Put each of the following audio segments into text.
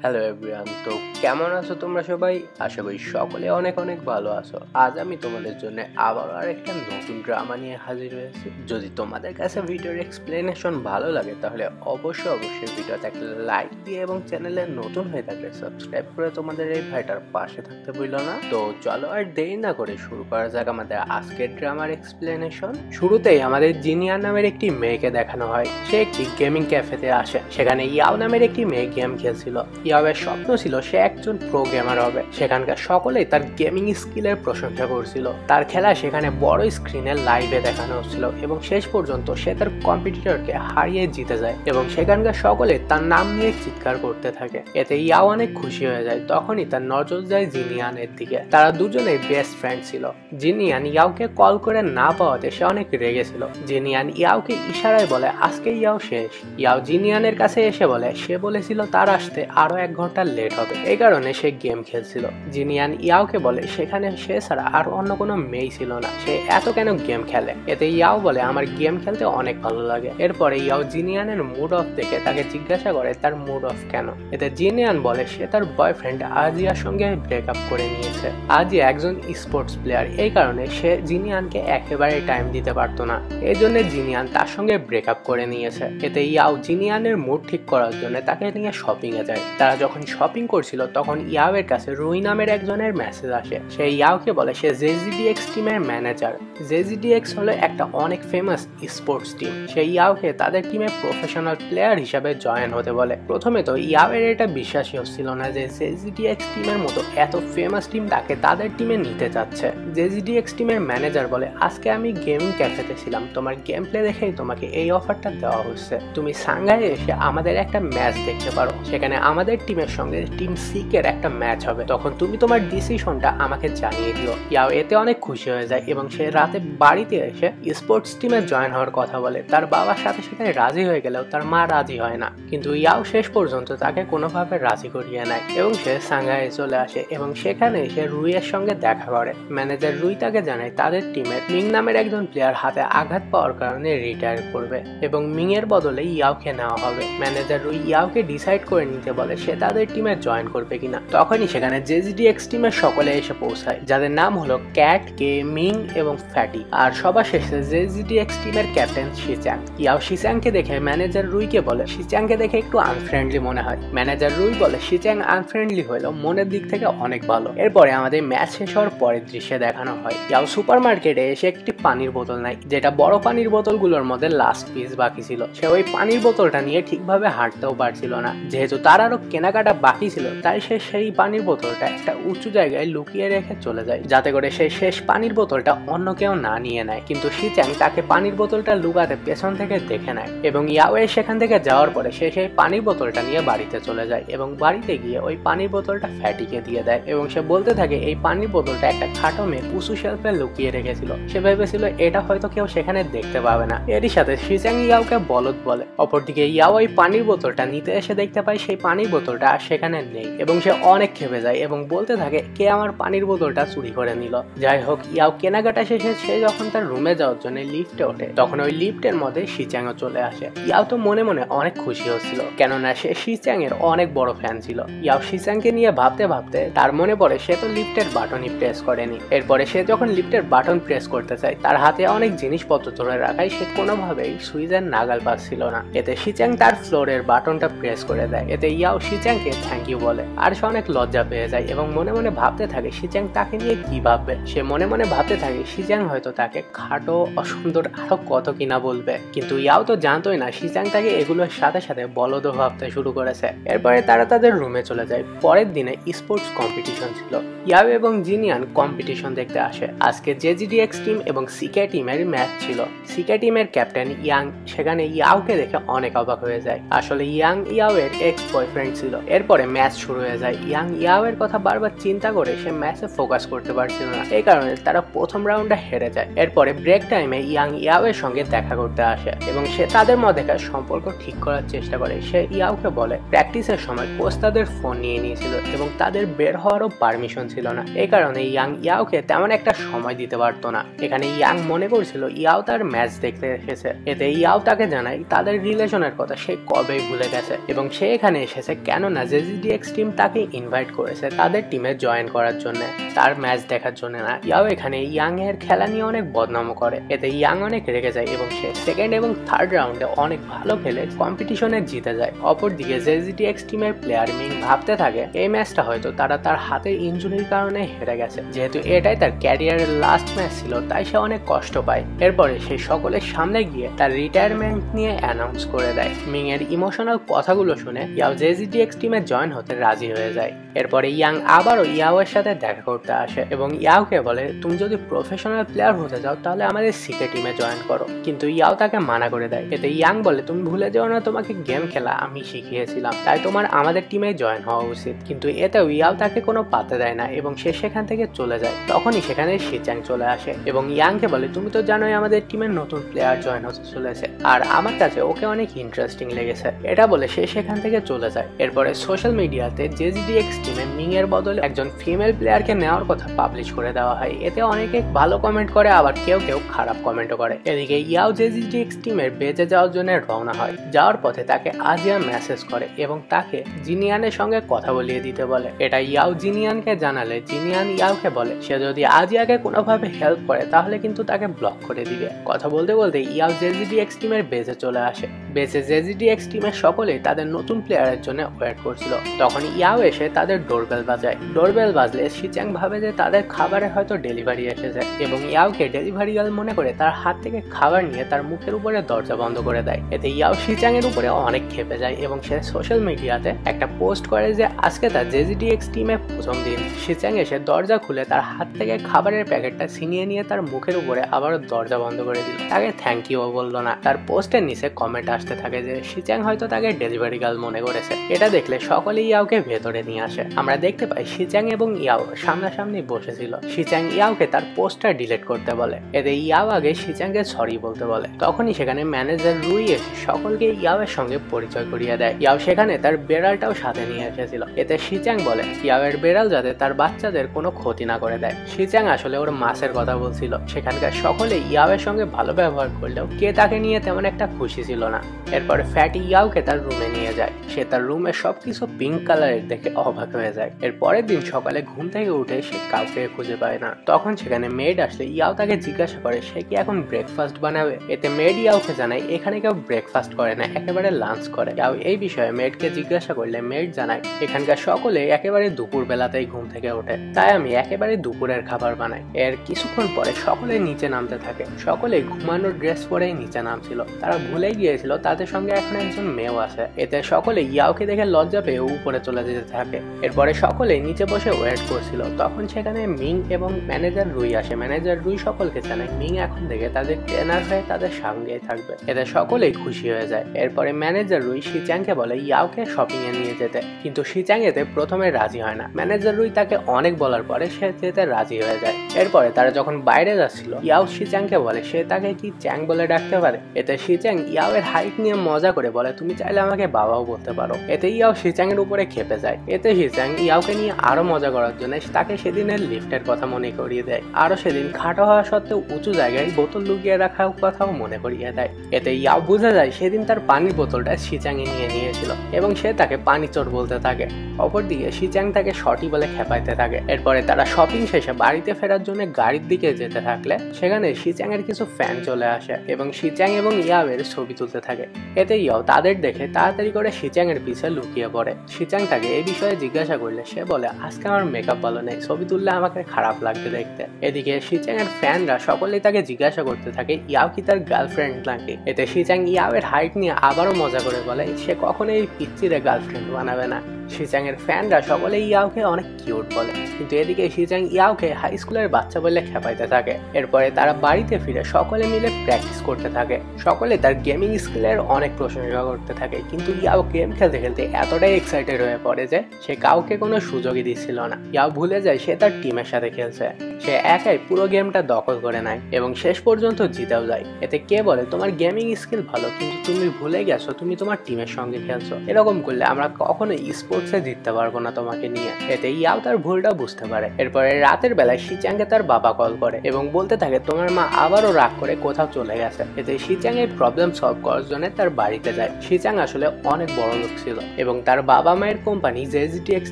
Hello everyone, তো কেমন আছো তোমরা সবাই? আশা করি সকলে অনেক অনেক ভালো আছো। আজ আমি তোমাদের জন্য আবারও আরেকটা নতুন ড্রামা নিয়ে হাজির হয়েছি। যদি তোমাদের কাছে ভিডিওর এক্সপ্লেনেশন ভালো লাগে তাহলে অবশ্যই ভিডিওতে একটা লাইক দিয়ে এবং চ্যানেলে নতুন হয়ে থাকলে সাবস্ক্রাইব করে তোমাদের এই ভাইটার পাশে থাকতে ভুলো না। তো চলো আর দেরি না করে শুরু করা যাক আমাদের আজকের ড্রামার এক্সপ্লেনেশন। শুরুতেই আমাদের জিনিয়ান নামের একটি মেয়েকে দেখানো হয়। সে একটি গেমিং ক্যাফেতে আসে। সেখানে ইয়াও নামের একটি মেয়ে গেম খেলছিল। ইয়াওয়ের স্বপ্ন ছিল সে একজন প্রো গেমার হবে। সেখানকার সকলেই তার গেমিং স্কিলের প্রশংসা করছিল। তার খেলা সেখানে বড় স্ক্রিনে লাইভে দেখানো হচ্ছিল এবং শেষ পর্যন্ত সে তার কম্পিটিটরকে হারিয়ে জিতে যায় এবং সেখানকার সকলে তার নাম নিয়ে চিৎকার করতে থাকে। এতে ইয়াও অনেক খুশি হয়ে যায়। তখনই তার নজর যায় জিনিয়ানের দিকে। তারা দুজনেই বেস্ট ফ্রেন্ড ছিল। জিনিয়ান ইয়াওকে কল করে না পাওয়াতে সে অনেক রেগেছিল। জিনিয়ান ইয়াওকে ইশারায় বলে আজকে ইয়াও শেষ। ইয়াও জিনিয়ানের কাছে এসে বলে সে বলেছিল তার আসতে আরো 1 ঘন্টা লেট হবে, এই কারণে সে গেম খেলছিল। জিনিয়ান ইয়াওকে বলে সেখানে সে ছাড়া আর অন্য কোনো মেয়ে ছিল না, সে এত কেন গেম খেলে। এতে ইয়াও বলে আমার গেম খেলতে অনেক ভালো লাগে। এরপরে ইয়াও জিনিয়ানের মুড অফ দেখে তাকে জিজ্ঞাসা করে তার মুড অফ কেন। এতে জিনিয়ান বলে সে তার বয়ফ্রেন্ড আজিয়ার সঙ্গে ব্রেকআপ করে নিয়েছে। আজিয়া একজন স্পোর্টস প্লেয়ার, এই কারণে সে জিনিয়ানকে একেবারে টাইম দিতে পারতো না। এই জন্য জিনিয়ান তার সঙ্গে ব্রেকআপ করে নিয়েছে। এতে ইয়াও জিনিয়ানের মুড ঠিক করার জন্য তাকে নিয়ে শপিং এ যায়। তারা যখন শপিং করছিল তখন ইয়াওয়ের কাছে রুই নামের একজনের মেসেজ আসে। সে ইয়াওকে বলে সে জেজিডিএক্স টিমের ম্যানেজার। জেজিডিএক্স হলো একটা অনেক ফেমাস স্পোর্টস টিম। সে ইয়াওকে তাদের টিমে প্রফেশনাল প্লেয়ার হিসাবে জয়েন হতে বলে। প্রথমে তো ইয়াওয়ের এটা বিশ্বাসই হচ্ছিল না যে জেজিডিএক্স টিমের মতো এত ফেমাস টিম তাকে তাদের টিমে নিতে চাচ্ছে। জেজিডিএক্স টিমের ম্যানেজার বলে আজকে আমি গেমিং ক্যাফেতে ছিলাম, তোমার গেম প্লে দেখেই তোমাকে এই অফারটা দেওয়া হচ্ছে। তুমি সাংঘাইয়ে এসে আমাদের একটা ম্যাচ দেখতে পারো, সেখানে আমাদের টিমের সঙ্গে টিম সিকের একটা ম্যাচ হবে। তখন তুমি তোমার ডিসিশনটা আমাকে জানিয়ে দিও। ইয়াও এতে অনেক খুশি হয়ে যায় এবং সে রাতে বাড়িতে এসে স্পোর্টস টিমে জয়েন হওয়ার কথা বলে। তার বাবার সাথে সাথে রাজি হয়ে গেলেও তার মা রাজি হয় না, কিন্তু ইয়াও শেষ পর্যন্ত তাকে কোনোভাবে রাজি করিয়ে নেয় এবং সে সাংঘাইয়ে চলে আসে এবং সেখানে এসে রুইয়ের সঙ্গে দেখা করে। ম্যানেজার রুই তাকে জানায় তাদের টিমের মিং নামের একজন প্লেয়ার হাতে আঘাত পাওয়ার কারণে রিটায়ার করবে এবং মিং এর বদলে ইয়াওকে নেওয়া হবে। ম্যানেজার রুই ইয়াওকে ডিসাইড করে নিতে বলে সে তাদের টিমে জয়েন করবে কিনা। তখনই সেখানে জেজিডিএক্স টিমের সকলে এসে পৌঁছায়, যাদের নাম হলো ক্যাট, কে, মিং এবং ফ্যাটি। আর সবার শেষে জেজিডিএক্স টিমের ক্যাপ্টেন শিচাং। ইয়াও শিচাংকে দেখে ম্যানেজার রুইকে বলে শিচাংকে দেখে একটু আনফ্রেন্ডলি মনে হয়। ম্যানেজার রুই বলে শিচাং আনফ্রেন্ডলি হলেও মনের দিক থেকে অনেক ভালো। এরপরে আমাদের ম্যাচ শেষ হওয়ার পরের দৃশ্যে দেখানো হয় ইয়াও সুপার মার্কেটে এসে একটি পানির বোতল নেয়, যেটা বড় পানির বোতলগুলোর মধ্যে লাস্ট পিস বাকি ছিল। সে ওই পানির বোতলটা নিয়ে ঠিকভাবে হাঁটতেও পারছিল না। যেহেতু তার আরো কেনাকাটা বাকি ছিল তাই সে সেই পানির বোতলটা একটা উঁচু জায়গায় লুকিয়ে রেখে চলে যায়, যাতে করে সে শেষ পানির বোতলটা অন্য কেউ না নিয়ে নেয়। কিন্তু শিচাং তাকে পানির বোতলটা লুকাতে পেছন থেকে দেখে নেয় এবং ইয়াওয়ে সেখান থেকে যাওয়ার পরে সে সেই পানির বোতলটা নিয়ে বাড়িতে চলে যায় এবং বাড়িতে গিয়ে ওই পানির বোতলটা ফ্যাটিকে দিয়ে দেয় এবং সে বলতে থাকে এই পানির বোতলটা একটা খাটো মেয়ে উঁচু শেলফে লুকিয়ে রেখেছিল, সে ভেবেছিল এটা হয়তো কেউ সেখানে দেখতে পাবে না। এরই সাথে শিচাং ইয়াওকে বলদ বলে। অপরদিকে ইয়াও ওই পানির বোতলটা নিতে এসে দেখতে পায় সেই পানির বোতলটা আর সেখানে নেই এবং সে অনেক ক্ষেপে যায় এবং বলতে থাকে কে আমার পানির বোতলটা চুরি করে নিল। যাই হোক, ইয়াও কেনাকাটা শেষে সে যখন তার রুমে যাওয়ার জন্য লিফটে ওঠে তখন ওই লিফটের মধ্যে শিচাংও চলে আসে। ইয়াও তো মনে মনে অনেক খুশি হচ্ছিল, কেননা সে শিচাং এর অনেক বড় ফ্যান ছিল। ইয়াও শিচাংকে নিয়ে ভাবতে ভাবতে তার মনে পড়ে সে তো লিফটের বাটনই প্রেস করেনি। এরপরে সে যখন লিফটের বাটন প্রেস করতে চায় তার হাতে অনেক জিনিসপত্র ধরে রাখায় সে কোনোভাবেই সুইচের নাগাল পাচ্ছিল না। এতে শিচাং তার ফ্লোরের বাটনটা প্রেস করে দেয়। এতে ইয়াও শিচাংকে থ্যাংক ইউ বলে আর সে অনেক লজ্জা পেয়ে যায় এবং মনে মনে ভাবতে থাকে শিচাং তাকে নিয়ে কি ভাববে। সে মনে মনে ভাবতে থাকে শিচাং হয়তো তাকে খাটো, অসুন্দর আরো কত কিনা বলবে, কিন্তু ইয়াও তো জানতোই না শিচাং তাকে এগুলোর সাথে সাথে বলদও ভাবতে শুরু করেছে। এরপরে তারা তাদের রুমে চলে যায়। পরের দিনে স্পোর্টস কম্পিটিশন ছিল। ইয়াও এবং জিনিয়ান কম্পিটিশন দেখতে আসে। আজকে জেজিডিএক্স টিম এবং সিকে টিমের ম্যাচ ছিল। সিকে টিমের ক্যাপ্টেন ইয়াং সেখানে ইয়াওকে দেখে অনেক অবাক হয়ে যায়। আসলে ইয়াং ইয়াওয়ের এক্স বয়ফ্রেন্ড ছিল। এরপরে ম্যাচ শুরু হয়ে যায়। ইয়াং ইয়াওয়ের কথা বারবার চিন্তা করে সে ম্যাচে ফোকাস করতে পারছিল না, এই কারণে তারা প্রথম রাউন্ডে হেরে যায়। এরপরে ব্রেক টাইমে ইয়াং ইয়াওয়ের সঙ্গে দেখা করতে আসে এবং সে তাদের মধ্যেকার সম্পর্ক ঠিক করার চেষ্টা করে। সে ইয়াওকে বলে প্র্যাকটিসের সময় কোচ তাদের ফোন নিয়ে নিয়েছিল এবং তাদের বের হওয়ারও পারমিশন ছিল না, এই কারণে ইয়াং ইয়াওকে তেমন একটা সময় দিতে পারতো না। এখানে ইয়াং মনে করছিল ইয়াও তার ম্যাচ দেখতে এসেছে। এতে ইয়াও তাকে জানায় তাদের রিলেশনের কথা সে কবেই ভুলে গেছে এবং সে এখানে এসেছে কেননা জেজিডিএক্স টিম তাকে ইনভাইট করেছে তাদের টিমে জয়েন করার জন্য, তার ম্যাচ দেখার জন্য না। ইয়াও এখানে ইয়াং এর খেলা নিয়ে অনেক বদনাম করে, এতে ইয়াং অনেক রেগে যায় এবং সে সেকেন্ড এবং থার্ড রাউন্ডে অনেক ভালো খেলে কম্পিটিশনে জিতে যায়। অপরদিকে জেজিডিএক্স টিমের প্লেয়ার মিং ভাবতে থাকে এই ম্যাচটা হয়তো তারা তার হাতের ইনজুরির কারণে হেরে গেছে, যেহেতু এটাই তার ক্যারিয়ারের লাস্ট ম্যাচ ছিল তাই সে অনেক কষ্ট পায়। এরপরে সে সকলের সামনে গিয়ে তার রিটায়ারমেন্ট নিয়ে অ্যানাউন্স করে দেয়। মিং এর ইমোশনাল কথাগুলো শুনে ইয়াও জেজিডিএক্স টিমে জয়েন হতে রাজি হয়ে যায়। এরপরে ইয়াং আবারও ইয়াও এর সাথে দেখা করতে আসে এবং ইয়াওকে বলে তুমি যদি প্রফেশনাল প্লেয়ার হতে চাও তাহলে আমাদের সিকে টিমে জয়েন করো, কিন্তু ইয়াও তাকে মানা করে দেয়। এতে ইয়াং বলে তুমি ভুলে যাও না তোমাকে গেম খেলা আমি শিখিয়েছিলাম, তাই তোমার আমাদের টিমে জয়েন হওয়া উচিত। কিন্তু এতেও ইয়াও তাকে কোনো পাত্তা দেয় না এবং সে সেখান থেকে চলে যায়। তখনই সেখানে শিচাং চলে আসে এবং ইয়াংকে বলে তুমি তো জানোই আমাদের টিমের নতুন প্লেয়ার জয়েন হতে চলেছে আর আমার কাছে ওকে অনেক ইন্টারেস্টিং লেগেছে, এটা বলে সে সেখান থেকে চলে যায়। এরপরে সোশ্যাল মিডিয়াতে জেজিডিএক্স টিমে মিং এর বদলে একজন ফিমেল প্লেয়ারকে নেওয়ার কথা পাবলিশ করে দেওয়া হয়। এতে অনেকে ভালো কমেন্ট করে আবার কেউ কেউ খারাপ কমেন্টও করে। এদিকে ইয়াও জেজিডিএক্স টিমের বেঁচে যাওয়ার জন্য রওনা হয়। যাওয়ার পথে তাকে আজিয়া মেসেজ করে এবং তাকে জিনিয়ানের সঙ্গে কথা বলিয়ে দিতে বলে। এটা ইয়াও জিনিয়ানকে জানালে জিনিয়ান ইয়াওকে বলে সে যদি আজিয়াকে কোনোভাবে হেল্প করে তাহলে কিন্তু তাকে ব্লক করে দিবে। কথা বলতে বলতে ইয়াও জেজিডিএক্স টিমের বেঁচে চলে আসে। বেঁচে জেজিডিএক্স টিমের সকলেই তাদের নতুন প্লেয়ারের জন্য ওয়েট করছিল। তখন ইয়াও এসে তাদের ডোরবেল বাজায়। ডোরবেল বাজলে শিচাং ভাবে যে তাদের খাবারে হয়তো ডেলিভারি এসেছে এবং ইয়াওকে ডেলিভারি গার্ল মনে করে তার হাত থেকে খাবার নিয়ে তার মুখের উপরে দরজা বন্ধ করে দেয়। এতে ইয়াও শিচাং এর উপরে অনেক ক্ষেপে যায় এবং সে সোশ্যাল মিডিয়াতে একটা পোস্ট করে যে আজকে তার জেজিডিএক্স টিমে প্রথম দিন। শিচাং এসে দরজা খুলে তার হাত থেকে খাবারের প্যাকেটটা ছিনিয়ে নিয়ে তার মুখের উপরে আবারও দরজা বন্ধ করে দিল। তাকে থ্যাংক ইউ বললো না। তার পোস্টের নিচে কমেন্ট আসতে থাকে যে শিচাং হয়তো তাকে ডেলিভারি গার্ল মনে করেছে। এটা দেখলে সকলেই ইয়াওকে ভেতরে নিয়ে আসে। আমরা দেখতে পাই শিচাং এবং ইয়াও সামনাসামনি বসেছিল। শিচাং ইয়াওকে তার পোস্টটা ডিলিট করতে বলে। এতে ইয়াও আগে শিচাংকে সরি বলতে বলে। তখনই সেখানে ম্যানেজার রুই এসে সকলকে ইয়াও এর সঙ্গে পরিচয় করিয়ে দেয়। ইয়াও সেখানে তার বেড়ালটাও সাথে নিয়ে এসেছিল। এতে শিচাং বলে ইয়াও এর বেড়াল যাতে তার বাচ্চাদের কোনো ক্ষতি না করে দেয়। শিচাং আসলে ওর মাসের কথা বলছিল। সেখানকার সকলে ইয়াও এর সঙ্গে ভালো ব্যবহার করলেও কে তাকে নিয়ে তেমন একটা খুশি ছিল না। এরপরে ফ্যাটি ইয়াওকে তার রুমে নিয়ে যায়। সে তার রুমে সবকিছু পিঙ্ক কালারের দেখে অবাক হয়ে যায়। এর পরের দিন সকালে ঘুম থেকে উঠে সে কাউকে খুঁজে পায় না। তখন সেখানে মেড আসলে ইয়াও তাকে জিজ্ঞাসা করে সে কি এখন ব্রেকফাস্ট বানাবে। এতে মেড ইয়াওকে জানায় এখানে কেউ ব্রেকফাস্ট করে না, একেবারে লাঞ্চ করে। ইয়াও এই বিষয়ে মেডকে জিজ্ঞাসা করলে মেড জানায় এখানকার সকলে একেবারে দুপুর বেলাতেই ঘুম থেকে ওঠে, তাই আমি একেবারে দুপুরের খাবার বানাই। এর কিছুক্ষণ পরে সকলে নিচে নামতে থাকে। সকলে ঘুমানোর ড্রেস পরেই নিচে নামছিল। তারা ভুলে গিয়েছিল তাদের সঙ্গে এখন একজন মেয়েও আছে। এতে সকলে ইয়াওকে দেখে লজ্জা পেয়ে উপরে চলে যেতে থাকে। এরপরে সকলে নিচে বসে ওয়েট করছিল। তখন সেখানে মিং এবং ম্যানেজার রুই আসে। ম্যানেজার রুই সকলকে জানায় মিং এখন থেকে তাদের ট্রেনার হয়ে তাদের সঙ্গেই থাকবে। এতে সকলেই খুশি হয়ে যায়। এরপরে ম্যানেজার রুই শিচাংকে বলে ইয়াওকে শপিং এ নিয়ে যেতে, কিন্তু শিচাং এতে প্রথমে রাজি হয় না। ম্যানেজার রুই তাকে অনেক বলার পরে সে যেতে রাজি হয়ে যায়। এরপরে তারা যখন বাইরে যাচ্ছিল ইয়াও শিচাংকে বলে সে তাকে কি চ্যাং বলে ডাকতে পারে। এতে শিচাং ইয়াও এর হাইট নিয়ে মজা করে বলে তুমি চাইলে আমাকে বাবাও বলতে পারো। এতে ইয়াও শিচাং এর উপরে ক্ষেপে যায়। এতে শিচাং ইয়াওকে নিয়ে আরো মজা করার জন্য তাকে সেদিনের লিফটের কথা মনে করিয়ে দেয়। আরো সেদিন খাটো হওয়া সত্ত্বেও উঁচু জায়গায় বোতল লুকিয়ে রাখার কথাও মনে করিয়ে দেয়। এতে ইয়াও বুঝে যায় সেদিন তার পানির বোতলটা শিচাং এ নিয়ে নিয়েছিল এবং সে তাকে পানি চোর বলতে থাকে। অপরদিকে শিচাং তাকে শর্টি বলে খেপাইতে থাকে। এরপরে তারা শপিং শেষে বাড়িতে ফেরার জন্য গাড়ির দিকে যেতে থাকলে সেখানে শিচাং এর কিছু ফ্যান চলে আসে এবং শিচাং এবং ইয়াও এর ছবি তুলতে থাকে। এতে ইয়াও তাদের দেখে তাড়াতাড়ি করে শিচাং এর পিছে লুকিয়ে পড়ে। শিচাং তাকে এই বিষয়ে জিজ্ঞাসা করলে সে বলে আজকে আমার মেকআপ ভালো নেই, ছবি তুললে আমাকে খারাপ লাগবে দেখতে। এদিকে শিচাং এর ফ্যানরা সকলেই তাকে জিজ্ঞাসা করতে থাকে ইয়াও কি তার গার্লফ্রেন্ড নাকি। এতে শিচাং ইয়াও এর হাইট নিয়ে আবারও মজা করে বলে সে কখনোই পিচ্চিরে গার্লফ্রেন্ড বানাবে না। শিচাং এর ফ্যানরা সকলেই ইয়াওকে অনেক কিউট বলে, কিন্তু এদিকে শিচাং ইয়াওকে হাই স্কুলের বাচ্চা বলে খেপাইতে থাকে। এরপরে তারা বাড়িতে ফিরে সকলে মিলে প্র্যাকটিস করতে থাকে। সকলে তার গেমিং স্কিলের অনেক প্রশংসা করতে থাকে, কিন্তু ইয়াও গেম খেলতে খেলতে এতটাই এক্সাইটেড হয়ে পড়ে যে সে কাউকে কোনো সুযোগই দিচ্ছিল না। ইয়াও ভুলে যায় সে তার টিমের সাথে খেলছে। সে একাই পুরো গেমটা দখল করে নেয় এবং শেষ পর্যন্ত জিতেও যায়। এতে কে বলে তোমার গেমিং স্কিল ভালো, কিন্তু তুমি ভুলে গেছো তুমি তোমার টিমের সঙ্গে খেলছো। এরকম করলে আমরা কখনোই স্পোর্টসে জিততে পারবো না তোমাকে নিয়ে। এতে ইয়াও তার ভুলটা বুঝতে পারে। এরপরে রাতের বেলায় শিচাংকে তার বাবা কল করে এবং বলতে থাকে তোমার মা আবারও রাগ করে কোথাও চলে গেছে। এতে শিচাং এই প্রবলেম সলভ করার জন্য দুজনে তার বাড়িতে যায়। শিচাং আসলে অনেক বড় লোক ছিল এবং তার বাবা মায়ের কোম্পানি জেজিটিএক্স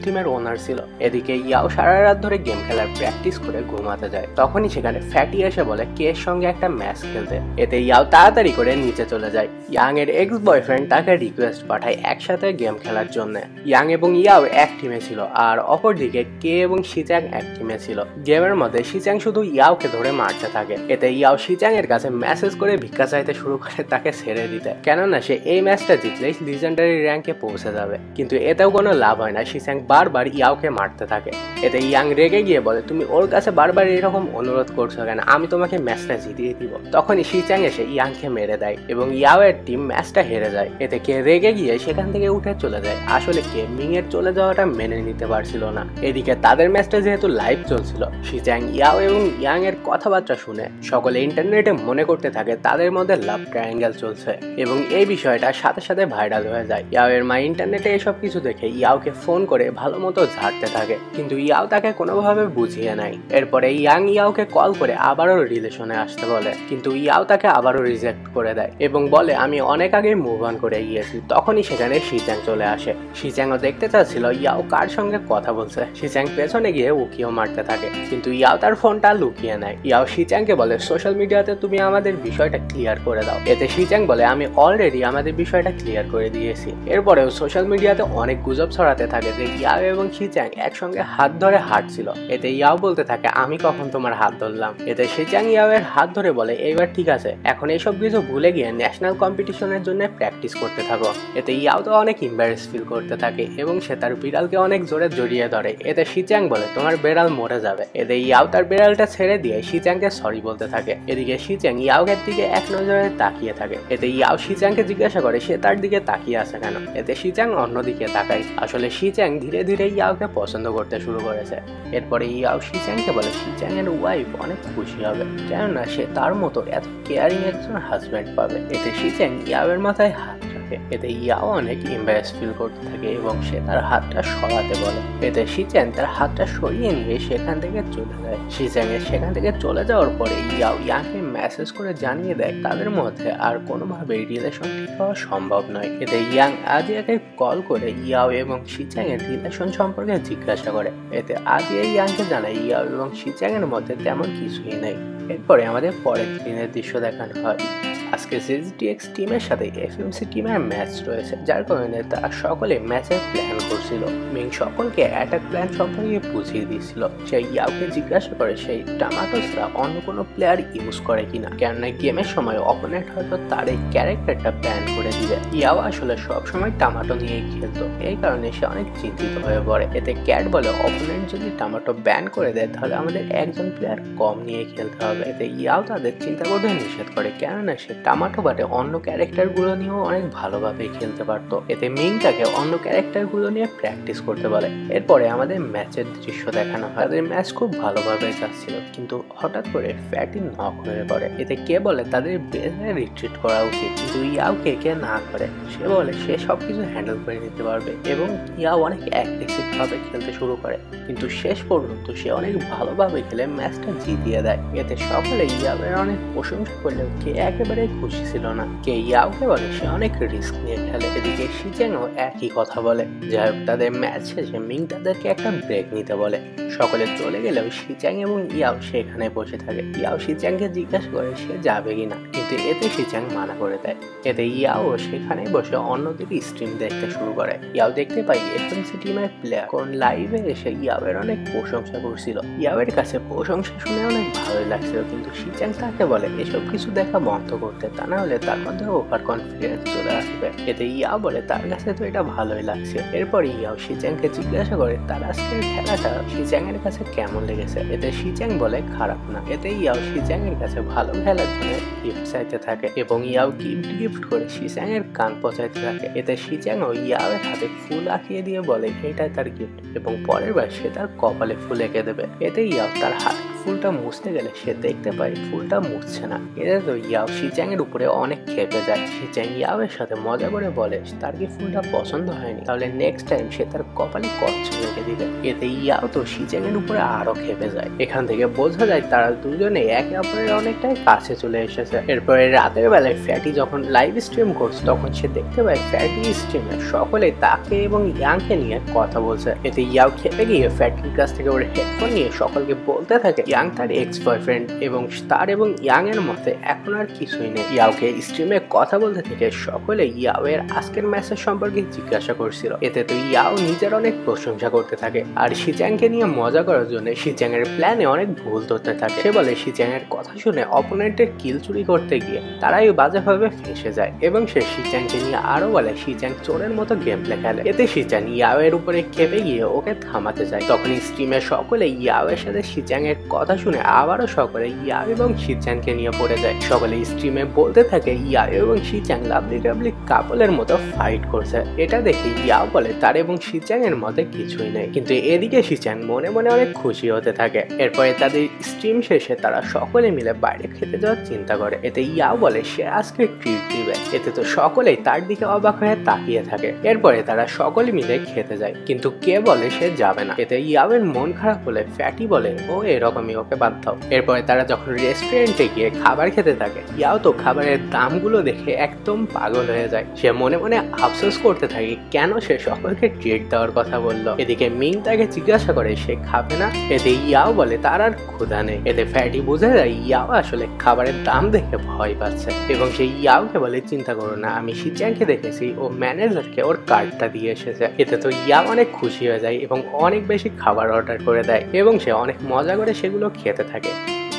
টিমের ওনার ছিল। এদিকে ইয়াও সারা রাত ধরে গেম খেলার প্র্যাকটিস করে ঘুমাতে যায়। তখনই সেখানে ফ্যাটি এসে বলে কের সঙ্গে একটা ম্যাচ খেলতে। এতে ইয়াও তাড়াতাড়ি করে নিচে চলে যায়। ইয়াং এর এক্স বয়ফ্রেন্ড তাকে রিকোয়েস্ট পাঠায় একসাথে গেম খেলার জন্য। ইয়াং এবং ইয়াও এক টিমে ছিল আর অপরদিকে কে এবং শিচাং এক টিমে ছিল। গেমের মধ্যে শিচাং শুধু ইয়াওকে ধরে মারতে থাকে। এতে ইয়াও শিচাং এর কাছে মেসেজ করে ভিক্ষা চাইতে শুরু করে তাকে ছেড়ে দিতে, কেননা সে এই ম্যাচটা জিতলেই লিজেন্ডারি র্যাঙ্কে পৌঁছে যাবে। কিন্তু এতেও কোনো লাভ হয় না, শিচাং বারবার ইয়াওকে মারতে থাকে। এতে ইয়াং রেগে গিয়ে বলে তুমি ওর কাছে বারবার এরকম অনুরোধ করছো কেন, আমি তোমাকে ম্যাচটা জিতিয়ে দিব। তখনই শিচাং এসে ইয়াংকে মেরে দেয় এবং ইয়াও এর টিম ম্যাচটা হেরে যায়। এতে কে রেগে গিয়ে সেখান থেকে উঠে চলে যায়। আসলে কে মিং এর চলে যাওয়াটা মেনে নিতে পারছিল না। এদিকে তাদের ম্যাচটা যেহেতু লাইভ চলছিল, শিচাং ইয়াও এবং ইয়াং এর কথাবার্তা শুনে সকলে ইন্টারনেটে মনে করতে থাকে তাদের মধ্যে লাভ ট্রায়াঙ্গেল চলছে এবং এই বিষয়টা সাথে সাথে ভাইরাল হয়ে যায়। ইয়াও এর মা ইন্টারনেটে এসব কিছু দেখে ইয়াওকে ফোন করে ভালো মতো ঝাড়তে থাকে, কিন্তু ইয়াও তাকে কোনোভাবে বুঝিয়ে নেয়। এরপরে ইয়াং ইয়াওকে কল করে আবারও রিলেশনে আসতে বলে, কিন্তু ইয়াও তাকে আবারও রিজেক্ট করে দেয় এবং বলে আমি অনেক আগে মুভ অন করে গিয়েছি। তখনই সেখানে শিচাং চলে আসে। শিচাংও দেখতে চাচ্ছিল ইয়াও কার সঙ্গে কথা বলছে। শিচাং পেছনে গিয়ে উকিও মারতে থাকে, কিন্তু ইয়াও তার ফোনটা লুকিয়ে নেয়। ইয়াও শিচাংকে বলে সোশ্যাল মিডিয়াতে তুমি আমাদের বিষয়টা ক্লিয়ার করে দাও। এতে শিচাং বলে আমি অলরেডি আমাদের বিষয়টা ক্লিয়ার করে দিয়েছি। এরপরেও সোশ্যাল মিডিয়াতে অনেক গুজব ছড়াতে থাকে যে ইয়াও এবং শিচাং একসঙ্গে হাত ধরে হাঁটছিল। এতে ইয়াও বলতে থাকে আমি কখন তোমার হাত ধরলাম। এতে শিচাং ইয়াও এর হাত ধরে বলে এইবার ঠিক আছে, এখন এইসব কিছু ভুলে গিয়ে ন্যাশনাল কম্পিটিশনের জন্য প্র্যাকটিস করতে থাকো। এতে ইয়াও তো অনেক ইম্বারেস ফিল করতে থাকে এবং সে তার বিড়ালকে অনেক জোরে জড়িয়ে ধরে। এতে শিচাং বলে তোমার বিড়াল মরে যাবে। এতে ইয়াও তার বিড়ালটা ছেড়ে দিয়ে শিচাংকে সরি বলতে থাকে। এদিকে শিচাং ইয়াওকের দিকে এক নজরে তাকিয়ে থাকে। এতে ইয়াও শিচাংকে জিজ্ঞাসা করে সে তার দিকে তাকিয়ে আছে কেন। এতে শিচাং অন্যদিকে তাকায়। আসলে শিচাং ধীরে ধীরে ইয়াওকে পছন্দ করতে শুরু করেছে। এরপরে ইয়াও শিচাংকে বলে শিচাং এর ওয়াইফ অনেক খুশি হবে, কেননা সে তার মতো এত কেয়ারিং একজন হাজব্যান্ড পাবে। এতে শিচাং ইয়াওয়ের মাথায় হাত রাখে। এতে ইয়াও অনেক ইম্বারেস ফিল করতে থাকে এবং সে তার হাতটা সরাতে বলে। এতে শিচাং তার হাতটা সরিয়ে নিয়ে সেখান থেকে চলে যায়। শিচাং এর সেখান থেকে চলে যাওয়ার পরে ইয়াও ইয়াংকে মেসেজ করে জানিয়ে দেয় তাদের মধ্যে আর কোনোভাবেই রিলেশন ঠিক হওয়া সম্ভব নয়। এতে ইয়াং আজিয়াকে কল করে ইয়াও এবং শিচাং এর রিলেশন সম্পর্কে জিজ্ঞাসা করে। এতে আজিয়া ইয়াংকে জানায় ইয়াও এবং শিচাং এর মধ্যে তেমন কিছুই নেই। এরপরে আমাদের পরের দিনের দৃশ্য দেখানো হয়। আজকে জেজিটিএক্স টিমের সাথে এফএমসি টিমের ম্যাচ রয়েছে, যার কারণে তারা সকলে ম্যাচের প্ল্যান করছিল। মিং সকলকে অ্যাটাক প্ল্যান সম্পর্কে বুঝিয়ে দিয়েছিল। সে ইয়াওকে জিজ্ঞাসা করে সেই টমেটো ছাড়া অন্য কোনো প্লেয়ার ইউজ করে কিনা, কেননা গেমের সময় অপোনেন্ট হয়তো তার এই ক্যারেক্টারটা প্ল্যান করে দিবে। ইয়াও আসলে সবসময় টমেটো নিয়েই খেলতো, এই কারণে সে অনেক চিন্তিত হয়ে পড়ে। এতে ক্যাট বলে অপোনেন্ট যদি টমেটো ব্যান করে দেয় তাহলে আমাদের একজন প্লেয়ার কম নিয়ে খেলতে হবে। এতে ইয়াও তাদের চিন্তা করতে নিষেধ করে, কেননা সে টমেটো বাটে অন্য ক্যারেক্টার গুলো নিয়েও অনেক ভালোভাবে খেলতে পারতো। এতে মিং তাকে অন্য ক্যারেক্টার গুলো নিয়ে প্র্যাকটিস করতে বলে। এরপরে আমাদের ম্যাচের দৃশ্য দেখানো হয়। তাদের ম্যাচ খুব ভালোভাবে যাচ্ছিল, কিন্তু হঠাৎ করে ফ্যাটি নক হয়ে পড়ে। এতে কে বলে তাদের বেসে রিট্রিট করা উচিত, কিন্তু ইয়াও কে না করে। সে বলে সে সবকিছু হ্যান্ডেল করে নিতে পারবে এবং ইয়াও অনেক অ্যাগ্রেসিভ ভাবে খেলতে শুরু করে, কিন্তু শেষ পর্যন্ত সে অনেক ভালোভাবে খেলে ম্যাচটা জিতিয়ে দেয়। এতে সকলে ইয়াওয়ের অনেক প্রশংসা করলেও কে একেবারে খুশি ছিল না। কে ইয়াওকে বলে সে অনেক রিস্ক নিয়ে খেলে। এদিকে শিচাংও একই কথা বলে। যাই হোক, তাদের ম্যাচ শেষে মিং তাদেরকে একটা ব্রেক নিতে বলে। সকলে চলে গেলেও শিচাং এবং ইয়াও সেখানে বসে থাকে। ইয়াও শিচাংকে জিজ্ঞাসা করে সে যাবে কিনা, কিন্তু এতে শিচাং মানা করে দেয়। এতে ইয়াও সেখানে বসে অন্যদের স্ট্রিম দেখতে শুরু করে। ইয়াও দেখতে পাই এফএমসি টিমের প্লেয়ার কোন লাইভে এসে ইয়াওয়ের অনেক প্রশংসা করছিল। ইয়াওয়ের কাছে প্রশংসা শুনে অনেক ভালোই লাগছিল, কিন্তু শিচাং তাকে বলে এসব কিছু দেখা বন্ধ করতে, তা না হলে তার মধ্যে ওভার কনফিডেন্স চলে আসবে। এতে ইয়াও বলে তার কাছে তো এটা ভালোই লাগছে। এরপর ইয়াও শিচাংকে জিজ্ঞাসা করে তার আজকের খেলাটা শিচাং এর কাছে কেমন লেগেছে। এতে শিচাং বলে খারাপ না। এতে ইয়াও শিচাং এর কাছে ভালো খেলার জন্য গিফট চাইতে থাকে এবং ইয়াও গিফট করে শিচাং এর কান পচাইতে থাকে। এতে শিচাং ও ইয়াও এর হাতে ফুল আঁকিয়ে দিয়ে বলে এটাই তার গিফট এবং পরের বার সে তার কপালে ফুল এঁকে দেবে। এতে ইয়াও তার হাত ফুলটা মুছতে গেলে সে দেখতে পায় ফুলটা মুছছে না। এতে তো ইয়াও শিচ্যাং এর উপরে অনেক ক্ষেপে যায়। শিচ্যাং ইয়াও এর সাথে মজা করে বলে তার কি ফুলটা পছন্দ হয়নি, তাহলে নেক্সট টাইম সে তার কপালে কচ্ছপ রেখে দিবে। এতে ইয়াও তো শিচ্যাং এর উপরে আরো ক্ষেপে যায়। এখান থেকে বোঝা যায় তারা দুজনে একে অপরের অনেকটাই কাছে চলে এসেছে। এরপরে রাতের বেলায় ফ্যাটি যখন লাইভ স্ট্রিম করছে তখন সে দেখতে পায় ফ্যাটি স্ট্রিমে সকলে তাকে এবং ইয়াংকে নিয়ে কথা বলছে। এতে ইয়াও খেপে গিয়ে ফ্যাটির কাছ থেকে ওর হেডফোন নিয়ে সকলকে বলতে থাকে ইয়াং তার এক্স বয়ফ্রেন্ড এবং তার এবং ইয়াং এর মধ্যে এখন আর কিছুই নেই। ইয়াওকে স্ট্রিমে কথা বলতে থেকে সকলে ইয়াও এর আজকের ম্যাচের সম্পর্কে জিজ্ঞাসা করছিল। এতে তো ইয়াও নিজের অনেক প্রশংসা করতে থাকে আর শিচ্যাংকে নিয়ে মজা করার জন্য শিচ্যাং এর প্ল্যানে অনেক ভুল ধরতে থাকে। সে বলে শিচ্যাং এর কথা শুনে অপোনেন্টের কিল চুরি করতে গিয়ে তারাই বাজেভাবে ফেসে যায় এবং সে শিচ্যাংকে নিয়ে আরো বলে শিচ্যাং চোরের মতো গেম প্লে খেলে। এতে শিচ্যাং ইয়াও এর উপরে খেপে গিয়ে ওকে থামাতে যায়। তখন স্ট্রিমে সকলে ইয়াও এর সাথে শিচ্যাং এর কথা শুনে আবারও সকলে ইয়াও এবং শিচ্যাংকে নিয়ে পড়ে যায়। সকলে স্ট্রিমে বলতে থাকে ইয়াও এবং শিচ্যাং লাভলি ডাবলি কাপলের মতো ফাইট করছে। এটা দেখে ইয়াও বলে তার এবং শিচ্যাং এর মধ্যে কিছুই নেই, কিন্তু এদিকে শিচ্যাং মনে মনে অনেক খুশি হতে থাকে। এরপরে তাদের স্ট্রিম শেষে তারা সকলে মিলে বাইরে খেতে যাওয়ার চিন্তা করে। এতে ইয়াও বলে সে আজকে ট্রিট দিবে। এতে তো সকলেই তার দিকে অবাক হয়ে তাকিয়ে থাকে। এরপরে তারা সকলে মিলে খেতে যায়, কিন্তু কে বলে সে যাবে না। এতে ইয়াওয়ের মন খারাপ হলে ফ্যাটি বলে ও এরকমই, ওকে বাদ দাও। এরপরে তারা যখন রেস্টুরেন্টে গিয়ে খাবার খেতে থাকে ইয়াও তো খাবারের দামগুলো দেখে একদম পাগল হয়ে যায়। সে মনে মনে আফসোস করতে থাকে কেন সে সকলকে ট্রিট দেওয়ার কথা বললো। এদিকে মিং তাকে জিজ্ঞাসা করে সে খাবে না। এতে ইয়াও বলে তার আর ক্ষুধা নেই। এতে ফ্যাটি বুঝে যায় ইয়াও আসলে খাবারের দাম দেখে ভয় পাচ্ছে এবং সে ইয়াওকে বলে চিন্তা করো না, আমি শিচ্যাংকে দেখেছি ও ম্যানেজারকে ওর কার্ডটা দিয়ে এসেছে। এতে তো ইয়াও অনেক খুশি হয়ে যায় এবং অনেক বেশি খাবার অর্ডার করে দেয় এবং সে অনেক মজা করে সেগুলো খেতে থাকে।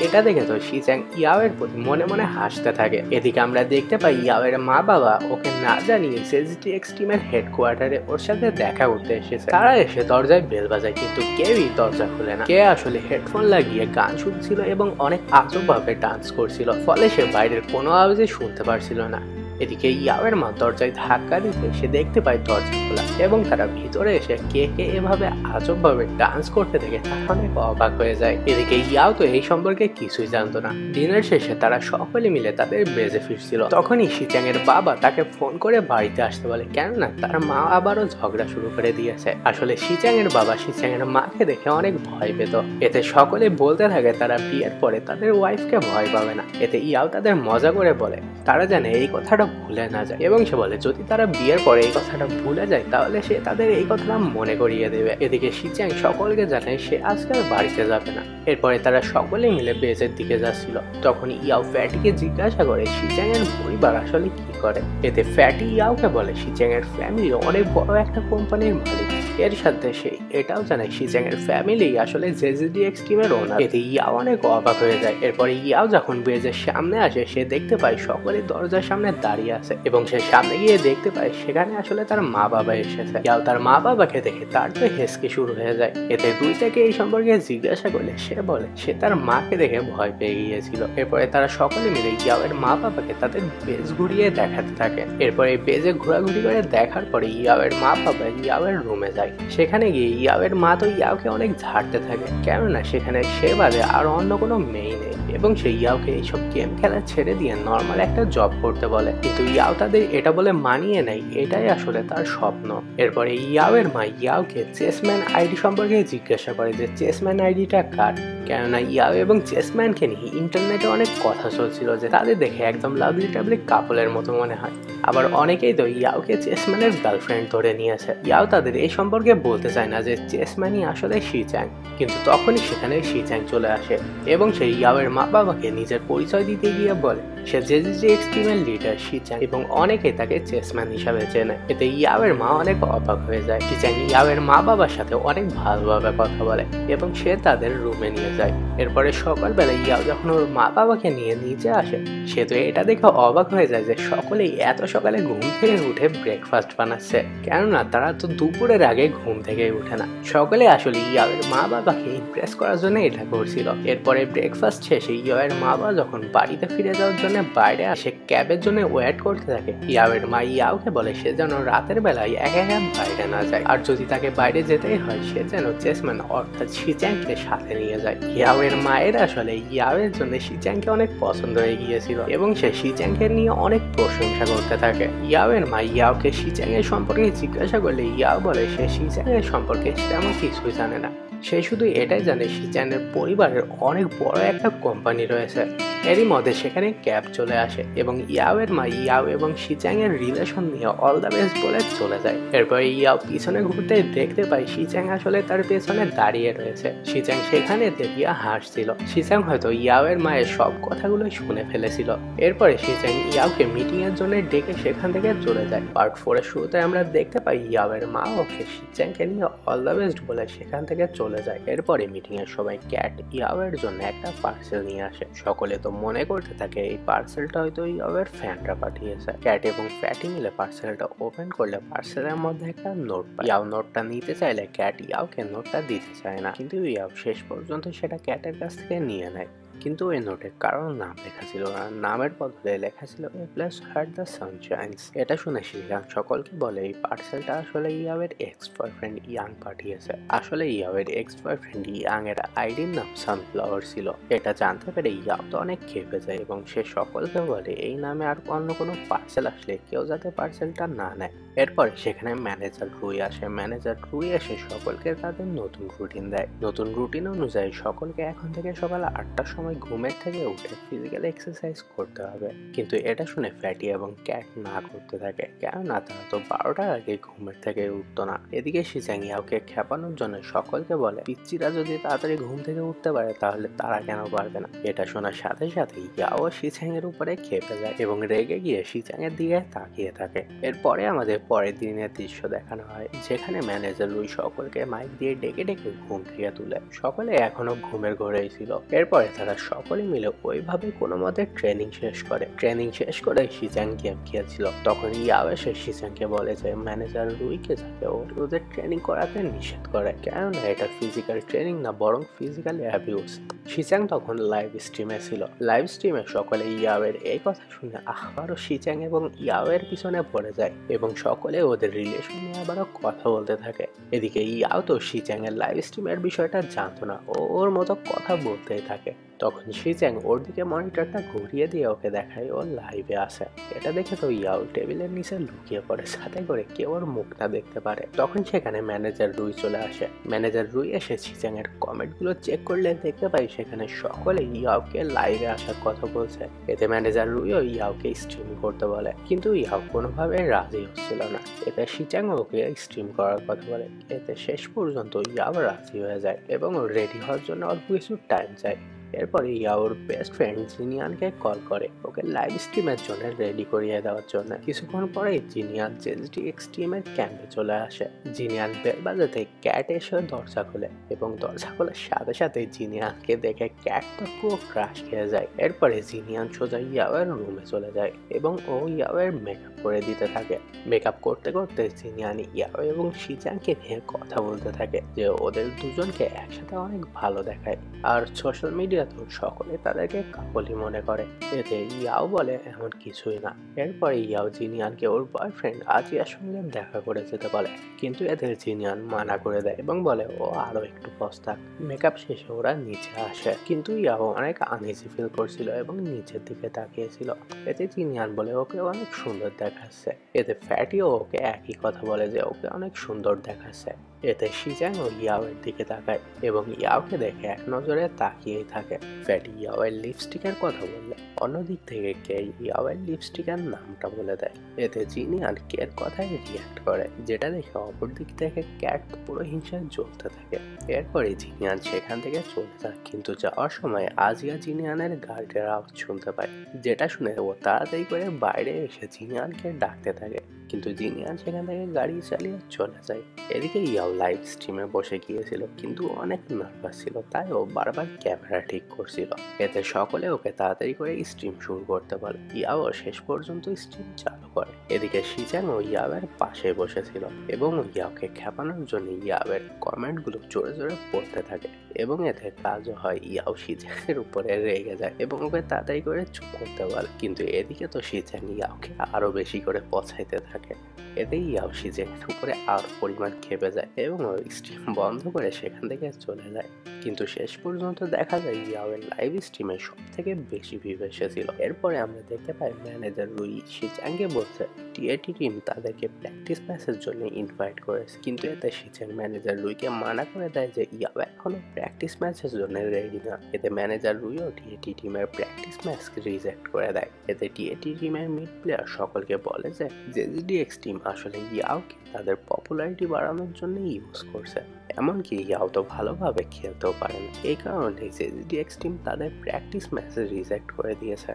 এটা দেখে তো শিচ্যাং ইয়াওয়ের প্রতি মনে মনে হাসতে থাকে। এদিকে আমরা দেখতে পাই ইয়াওয়ের মা বাবা ওকে না জানিয়ে জেজিটিএক্স টিমের হেডকোয়ার্টারে ওর সাথে দেখা করতে এসেছে। তারা এসে দরজায় বেল বাজায়, কিন্তু কেউই দরজা খুলে না। কে আসলে হেডফোন লাগিয়ে গান শুনছিল এবং অনেক আজবভাবে ডান্স করছিল, ফলে সে বাইরের কোনো আওয়াজই শুনতে পারছিল না। এদিকে ইয়াওয়ের মা দরজায় ধাক্কা দিতে সে দেখতে পায় দরজা খোলা এবং তারা ভিতরে এসে কে কে এভাবে আজবভাবে ডান্স করতে দেখে তারা অনেক অবাক হয়ে যায়। এদিকে ইয়াও তো এই সম্পর্কে কিছুই জানতো না। দিনের শেষে তারা সকলে মিলে তাদের বেজে ফিরছিল। তখনই শিচ্যাং এর বাবা তাকে ফোন করে বাড়িতে আসতে বলে, কেননা তার মা আবারও ঝগড়া শুরু করে দিয়েছে। আসলে শিচ্যাং এর বাবা শিচ্যাং এর মাকে দেখে অনেক ভয় পেত। এতে সকলে বলতে থাকে তারা বিয়ের পরে তাদের ওয়াইফকে ভয় পাবে না। এতে ইয়াও তাদের মজা করে বলে তারা জানে এই কথাটা ভুলে না যায় এবং সে বলে যদি তারা বিয়ের পরে এই কথাটা ভুলে যায় তাহলে সে তাদের এই কথাটা মনে করিয়ে দেবে। এদিকে শিচ্যাং সকলকে জানায় সে আজকে আর বাড়িতে যাবে না। এরপরে তারা সকলে মিলে বেজের দিকে যাচ্ছিল। তখন ইয়াও ফ্যাটিকে জিজ্ঞাসা করে শিচ্যাং এর পরিবার আসলে কি করে। এতে ফ্যাটি ইয়াওকে বলে শিচ্যাং এর ফ্যামিলি অনেক বড় একটা কোম্পানির মালিক। এর সাথে সে এটাও জানায় শিচ্যাং এর ফ্যামিলি আসলে জেজিটিএক্স টিমের ওনার। এতে ইয়াও অনেক অবাক হয়ে যায়। এরপরে ইয়াও যখন বেজের সামনে আসে সে দেখতে পায় সকলে দরজার সামনে দাঁড়িয়ে আছে এবং সে সামনে গিয়ে দেখতে পায় সেখানে আসলে তার মা বাবা এসেছে। ইয়াও তার মা বাবাকে দেখে তার তো হেসকে শুরু হয়ে যায়। এতে দুই থেকে এই সম্পর্কে জিজ্ঞাসা করলে সে বলে সে তার মাকে দেখে ভয় পেয়ে গিয়েছিল। এরপরে তারা সকলে মিলে ইয়াওয়ের মা বাবাকে তাদের বেজ ঘুরিয়ে দেখাতে থাকে। এরপরে বেজে ঘোরাঘুরি করে দেখার পরে ইয়াওয়ের মা বাবা ইয়াওয়ের রুমে যায়। সেখানে গিয়ে ইয়াওয়ের মা তো ইয়াওকে অনেক ঝাড়তে থাকে, কেননা সেখানে সে বাদে আর অন্য কোনো মেয়ে নেই এবং সে ইয়াওকে এইসব গেম খেলা ছেড়ে দিয়ে নর্মাল একটা জব করতে বলে। কিন্তু ইয়াও তাদের এটা বলে মানিয়ে নেয় এটাই আসলে তার স্বপ্ন। এরপরে ইয়াওয়ের মা ইয়াওকে চেসম্যান আইডি সম্পর্কে জিজ্ঞাসা করে যে চেসম্যান আইডিটা কার, কেননা ইয়াও এবং চেসম্যানকে নিয়ে ইন্টারনেটে অনেক কথা চলছিল যে তাদের দেখে একদম লাভলি টাবলি কাপলের মতো মনে হয়। আবার অনেকেই তো ইয়াওকে চেসম্যানের গার্লফ্রেন্ড ধরে নিয়েছে। ইয়াও তাদের এই সম্পর্কে বলতে চায় না যে চেসম্যানই আসলে শিচ্যাং, কিন্তু তখনই সেখানে শিচ্যাং চলে আসে এবং সে ইয়াওয়ের মা বাবাকে নিজের পরিচয় দিতে গিয়ে বলে সে জেজিটিএক্স টিমের লিডার শিচ্যাং এবং অনেকেই তাকে চেসম্যান হিসাবে চেনে। এতে ইয়াওয়ের মা অনেক অবাক হয়ে যায়। শিচ্যাং ইয়াওয়ের মা বাবার সাথে অনেক ভালোভাবে কথা বলে এবং সে তাদের রুমে নিয়ে যায়। এরপরে সকালবেলা ইয়াও যখন ওর মা বাবাকে নিয়ে নিচে আসে সে তো এটা দেখে অবাক হয়ে যায় যে সকলেই এত সকালে ঘুম থেকে উঠে ব্রেকফাস্ট বানাচ্ছে, কেননা তারা তো দুপুরের আগে ঘুম থেকে উঠে না। সকলে আসলে ইয়াওয়ের মা বাবাকে ইমপ্রেস করার জন্য এটা করছিল। এরপরে ব্রেকফাস্ট শেষে ইয়াওয়ের মা বাবা যখন বাড়িতে ফিরে যাওয়ার জন্য জন্য বাইরে আসে ক্যাবের জন্য ওয়েট করতে থাকে। ইয়াওয়ের মা ইয়াওকে বলে সে যেন রাতের বেলায় একা একা বাইরে না যায়, আর যদি তাকে বাইরে যেতেই হয় সে যেন চেসম্যান অর্থাৎ শিচ্যাংকে সাথে নিয়ে যায়। ইয়াওয়ের মায়ের আসলে ইয়াওয়ের জন্য শিচ্যাংকে অনেক পছন্দ হয়ে গিয়েছিল এবং সে শিচ্যাংকে নিয়ে অনেক প্রশংসা করতে থাকে। ইয়াওয়ের মা ইয়াওকে শিচ্যাংয়ের সম্পর্কে জিজ্ঞাসা করলে ইয়াও বলে সে শিচ্যাংয়ের সম্পর্কে তেমন কিছুই জানে না, সে শুধু এটাই জানে শিচ্যাংয়ের পরিবারের অনেক বড় একটা কোম্পানি রয়েছে। এরই মধ্যে সেখানে ক্যাব চলে আসে এবং ইয়াওয়ের মা ইয়াও এবং শিচ্যাংয়ের রিলেশন নিয়ে অল দ্য বেস্ট বলে চলে যায়। এরপর ইয়াও পিছনে ঘুরতে দেখতে পায় শিচ্যাং আসলে তার পেছনে দাঁড়িয়ে রয়েছে। শিচ্যাং সেখানে দেখিয়ে হাসছিল। শিচ্যাং হয়তো ইয়াওয়ের মায়ের সব কথাগুলো শুনে ফেলেছিল। এরপরে শিচ্যাং ইয়াওকে মিটিং এর জন্য ডেকে সেখান থেকে চলে যায়। পার্ট 4 এর শুরুতে আমরা দেখতে পাই ইয়াওয়ের মা ওকে শিচ্যাংকে নিয়ে অল দ্য বেস্ট বলে সেখান থেকে চলে যায়। এরপরে মিটিং এর সবাই ক্যাট ইয়াওয়ের জন্য একটা পার্সেল নিয়ে আসে। সকলে তো মনে করতে থাকে এই পার্সেলটা হয়তো ইয়াওয়ের ফ্যানরা পাঠিয়েছে। ক্যাট এবং ফ্যাটি মিলে পার্সেলটা ওপেন করলে পার্সেলের মধ্যে একটা নোট পায়। ইয়াও নোটটা নিতে চাইলে ক্যাট ইয়াওকে নোটটা দিতে চায় না, কিন্তু ইয়াও শেষ পর্যন্ত সেটা ক্যাটের কাছ থেকে নিয়ে নেয়। কিন্তু ওই নোটে কারোর নাম লেখা ছিল না, নামের বদলে লেখা ছিল এ প্লাস হার্ট দ্য সানশাইন্স। এটা শুনে শিয়াং সকলকে বলে এই পার্সেলটা আসলে ইয়াওয়ের এক্স বয়ফ্রেন্ড ইয়াং পাঠিয়েছে। আসলে ইয়াওয়ের এক্স বয়ফ্রেন্ড ইয়াং এর আইডির নাম সানফ্লাওয়ার ছিল। এটা জানতে পেরে ইয়াও তো অনেক খেপে যায় এবং সে সকলকে বলে এই নামে আর অন্য কোনো পার্সেল আসলে কেউ যাতে পার্সেলটা না নেয়। এরপরে সেখানে ম্যানেজার রুই আসে। ম্যানেজার রুই এসে সকলকে তাদের নতুন রুটিন দেয়। নতুন রুটিন অনুযায়ী সকলকে এখন থেকে সকাল 8টার সময় ঘুমের থেকে উঠে ফিজিক্যাল এক্সারসাইজ করতে হবে। কিন্তু এটা শুনে ফ্যাটি এবং ক্যাট না করতে থাকে, কেননা তারা তো 12টার আগে ঘুমের থেকে উঠতো না। এদিকে শিচ্যাং ইয়াওকে খেপানোর জন্য সকলকে বলে পিচ্চিরা যদি তাড়াতাড়ি ঘুম থেকে উঠতে পারে তাহলে তারা কেন পারবে না। এটা শোনার সাথে সাথে ইয়াও শিচ্যাং এর উপরে খেপে যায় এবং রেগে গিয়ে শিচ্যাং এর দিকে তাকিয়ে থাকে। এরপরে আমাদের পরের দিনের দৃশ্য দেখানো হয়, যেখানে ম্যানেজার লুই সকলকে মাইক দিয়ে ডেকে ডেকে ঘুম থেকে তুলে। সকলে এখনো ঘুমের ঘোরেই ছিল। এরপরে তারা সকলে মিলে ওইভাবে কোনো মতে ট্রেনিং শেষ করে। ট্রেনিং শেষ করে শিচ্যাং গেম খেলছিল। তখন ইয়াও এসে শিচ্যাংকে বলে যে ম্যানেজার লুইকে যাতে ওদের ট্রেনিং করাতে নিষেধ করে, কেননা এটা ফিজিক্যাল ট্রেনিং না বরং ফিজিক্যাল অ্যাবিউজ। শিচ্যাং তখন লাইভ স্ট্রিমে ছিল। লাইভ স্ট্রিমে সকলে ইয়াওয়ের এই কথা শুনে আবারও শিচ্যাং এবং ইয়াওয়ের পিছনে পড়ে যায় এবং সকলে ওদের রিলেশন নিয়ে আবারও কথা বলতে থাকে। এদিকে ইয়াও তো শিচ্যাং এর লাইভ স্ট্রিমের বিষয়টা জানতো না, ওর মতো কথা বলতেই থাকে। তখন শিচ্যাং ওর দিকে মনিটরটা ঘুরিয়ে দিয়ে ওকে দেখায় ও লাইভে আছে। এটা দেখে তো ইয়াও টেবিলের নিচে লুকিয়ে পড়ে, সাথে করে কেউ ওর মুখটা দেখতে পারে। তখন সেখানে ম্যানেজার রুই চলে আসে। ম্যানেজার রুই এসে শিচ্যাং এর কমেন্ট গুলো চেক করলে দেখতে পাই সেখানে সকলে ইয়াওকে লাইভে আসার কথা বলছে। এতে ম্যানেজার রুইও ইয়াওকে স্ট্রিম করতে বলে, কিন্তু ইয়াও কোনোভাবে রাজি হচ্ছিল না। এতে শিচ্যাং ওকে স্ট্রিম করার কথা বলে। এতে শেষ পর্যন্ত ইয়াও রাজি হয়ে যায় এবং রেডি হওয়ার জন্য অল্প কিছু টাইম চায়। এরপরে ইয়াওর বেস্ট ফ্রেন্ড জিনিয়ানকে কল করে ওকে লাইভ স্ট্রিমের জন্য রেডি করিয়ে দেওয়ার জন্য। কিছুক্ষণ পরেই জিনিয়ান জেএসডি এক্সট্রিমের ক্যাম্পে চলে আসে। জিনিয়ান বেল বাজাতে ক্যাট এসে দরজা খোলে এবং দরজা খোলার সাথে সাথে জিনিয়ানকে দেখে ক্যাট তো পুরো ক্রাশ খেয়ে যায়। এরপরে জিনিয়ান সোজা ইয়াওয়ের রুমে চলে যায় এবং ও ইয়াওয়ের মেকআপ করে দিতে থাকে। মেকআপ করতে করতে জিনিয়ান ইয়াও এবং শিচ্যাংকে নিয়ে কথা বলতে থাকে যে ওদের দুজনকে একসাথে অনেক ভালো দেখায়, আর সোশ্যাল মিডিয়া তো সকলে তাদেরকে কাপলি মনে করে। এতে ইয়াও বলে এমন কিছুই না। এরপরে ইয়াও জিনিয়ানকে ওর বয়ফ্রেন্ড আজিয়ার সঙ্গে দেখা করে যেতে বলে, কিন্তু এদের জিনিয়ান মানা করে দেয় এবং বলে ও আরো একটু পস্তাক। মেকআপ শেষে ওরা নিচে আসে, কিন্তু ইয়াও অনেক আনইজি ফিল করছিল এবং নিচের দিকে তাকিয়েছিল। এতে জিনিয়ান বলে ওকে অনেক সুন্দর দেখাচ্ছে। এতে ফ্যাটিও ওকে একই কথা বলে যে ওকে অনেক সুন্দর দেখাচ্ছে। এতে শিচ্যাং ও ইয়াওয়ের দিকে তাকায় এবং ইয়াওকে দেখে এক নজরে তাকিয়েই থাকে। ফ্যাটি ইয়াওয়ের লিপস্টিকের কথা বললে অন্যদিক থেকে কে ইয়াওয়ের লিপস্টিকের নামটা বলে দেয়। এতে জিনিয়ান কের কথায় রিয়াক্ট করে, যেটা দেখে অপর দিক থেকে ক্যাট পুরো হিংসায় জ্বলতে থাকে। এরপরে জিনিয়ান সেখান থেকে চলে যায়, কিন্তু যাওয়ার সময় আজিয়া জিনিয়ানের গাড়ির আওয়াজ শুনতে পায়, যেটা শুনে ও তাড়াতাড়ি করে বাইরে এসে জিনিয়ানকে ডাকতে থাকে, কিন্তু জিনিয়ান সেখান থেকে গাড়ি চালিয়ে চলে যায়। এদিকে ইয়াও লাইভ স্ট্রিমে বসে গিয়েছিল, কিন্তু অনেক নার্ভাস ছিল, তাই ও বারবার ক্যামেরা ঠিক করছিল। এতে সকলে ওকে তাড়াতাড়ি করে স্ট্রিম শুরু করতে বলে। ইয়াও শেষ পর্যন্ত স্ট্রিম চালু করে। এদিকে শিচ্যাং ও ইয়াওয়ের পাশে বসেছিল এবং ইয়াওকে খেপানোর জন্য ইয়াওয়ের কমেন্ট গুলো জোরে জোরে পড়তে থাকে এবং এতে কাজও হয়। ইয়াও শিচ্যাংয়ের উপরে রেগে যায় এবং ওকে তাড়াতাড়ি করে চুপ করতে বলে, কিন্তু এদিকে তো শিচ্যাং ইয়াওকে আরো বেশি করে পছাইতে থাকে। এতে ইয়াও শিচ্যাংয়ের উপরে আরো পরিমাণ খেপে যায় এবং ওই স্ট্রিম বন্ধ করে সেখান থেকে চলে যায়। কিন্তু শেষ পর্যন্ত দেখা যায় ইয়াওয়ের লাইভ স্ট্রিমে সব থেকে বেশি ভিউ এসেছিল। এরপরে আমরা দেখতে পাই ম্যানেজার রুই শিচ্যাংকে বলছে টিএটি টিম তাদেরকে প্র্যাকটিস ম্যাচের জন্য ইনভাইট করেছে, কিন্তু এতে শিচ্যাং ম্যানেজার রুইকে মানা করে দেয় যে ইয়াও এখনো প্র্যাকটিস ম্যাচের জন্য রেডি না। এতে ম্যানেজার রুইও টিএটি টিমের প্র্যাকটিস ম্যাচকে রিজেক্ট করে দেয়। এতে টিএটি টিমের মিড প্লেয়ার সকলকে বলে যে জেজিডিএক্স টিম আসলে ইয়াওকে তাদের পপুলারিটি বাড়ানোর জন্য ইউজ করছে, এমনকি ইয়াও তো ভালোভাবে খেলতেও পারে না। এই কারণে জেজিডিএক্স টিম তাদের প্র্যাকটিস ম্যাচ রিজেক্ট করে দিয়েছে।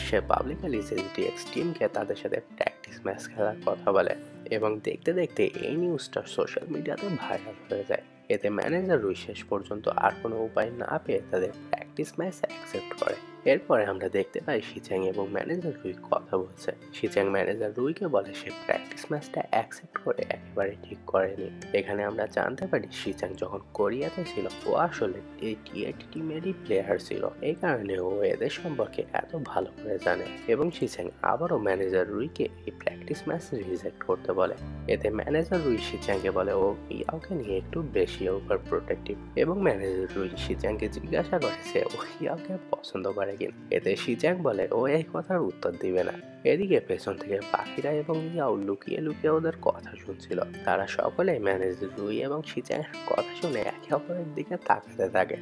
সে পাবলিকলি জেজিডিএক্স টিমকে তাদের সাথে প্র্যাকটিস ম্যাচ খেলার কথা বলে এবং দেখতে দেখতে এই নিউজটা সোশ্যাল মিডিয়াতে ভাইরাল হয়ে যায়। এতে ম্যানেজার রুই শেষ পর্যন্ত আর কোনো উপায় না পেয়ে তাদের প্র্যাকটিস ম্যাচ অ্যাকসেপ্ট করে। এরপরে আমরা দেখতে পাই শিচ্যাং এবং ম্যানেজার রুই কথা বলছে। শিচ্যাং ম্যানেজার রুইকে বলে সে প্র্যাকটিস ম্যাচটা অ্যাকসেপ্ট করে একেবারে ঠিক করেনি। এখানে আমরা জানতে পারি শিচ্যাং যখন কোরিয়াতে ছিল ও আসলে এই টিএটি টিমেরই প্লেয়ার ছিল, এই কারণে ও এদের সম্পর্কে এত ভালো করে জানে। এবং শিচ্যাং আবারও ম্যানেজার রুইকে এই প্র্যাকটিস ম্যাচ রিজেক্ট করতে বলে। এতে ম্যানেজার রুই শিচ্যাংকে বলে ও ইয়াওকে নিয়ে একটু বেশি ওভার প্রোটেক্টিভ এবং ম্যানেজার রুই শিচ্যাংকে জিজ্ঞাসা করে সে ও ইয়াওকে পছন্দ করে কিনা। এতে শিচ্যাং বলে ও এই কথার উত্তর দিবে না। এদিকে পেছন থেকে বাকিরা এবং ইয়াও লুকিয়ে লুকিয়ে ওদের কথা শুনছিল। তারা সকলে ম্যানেজার রুই এবং শিচ্যাংয়ের কথা শুনে একে অপরের দিকে তাকাতে থাকে।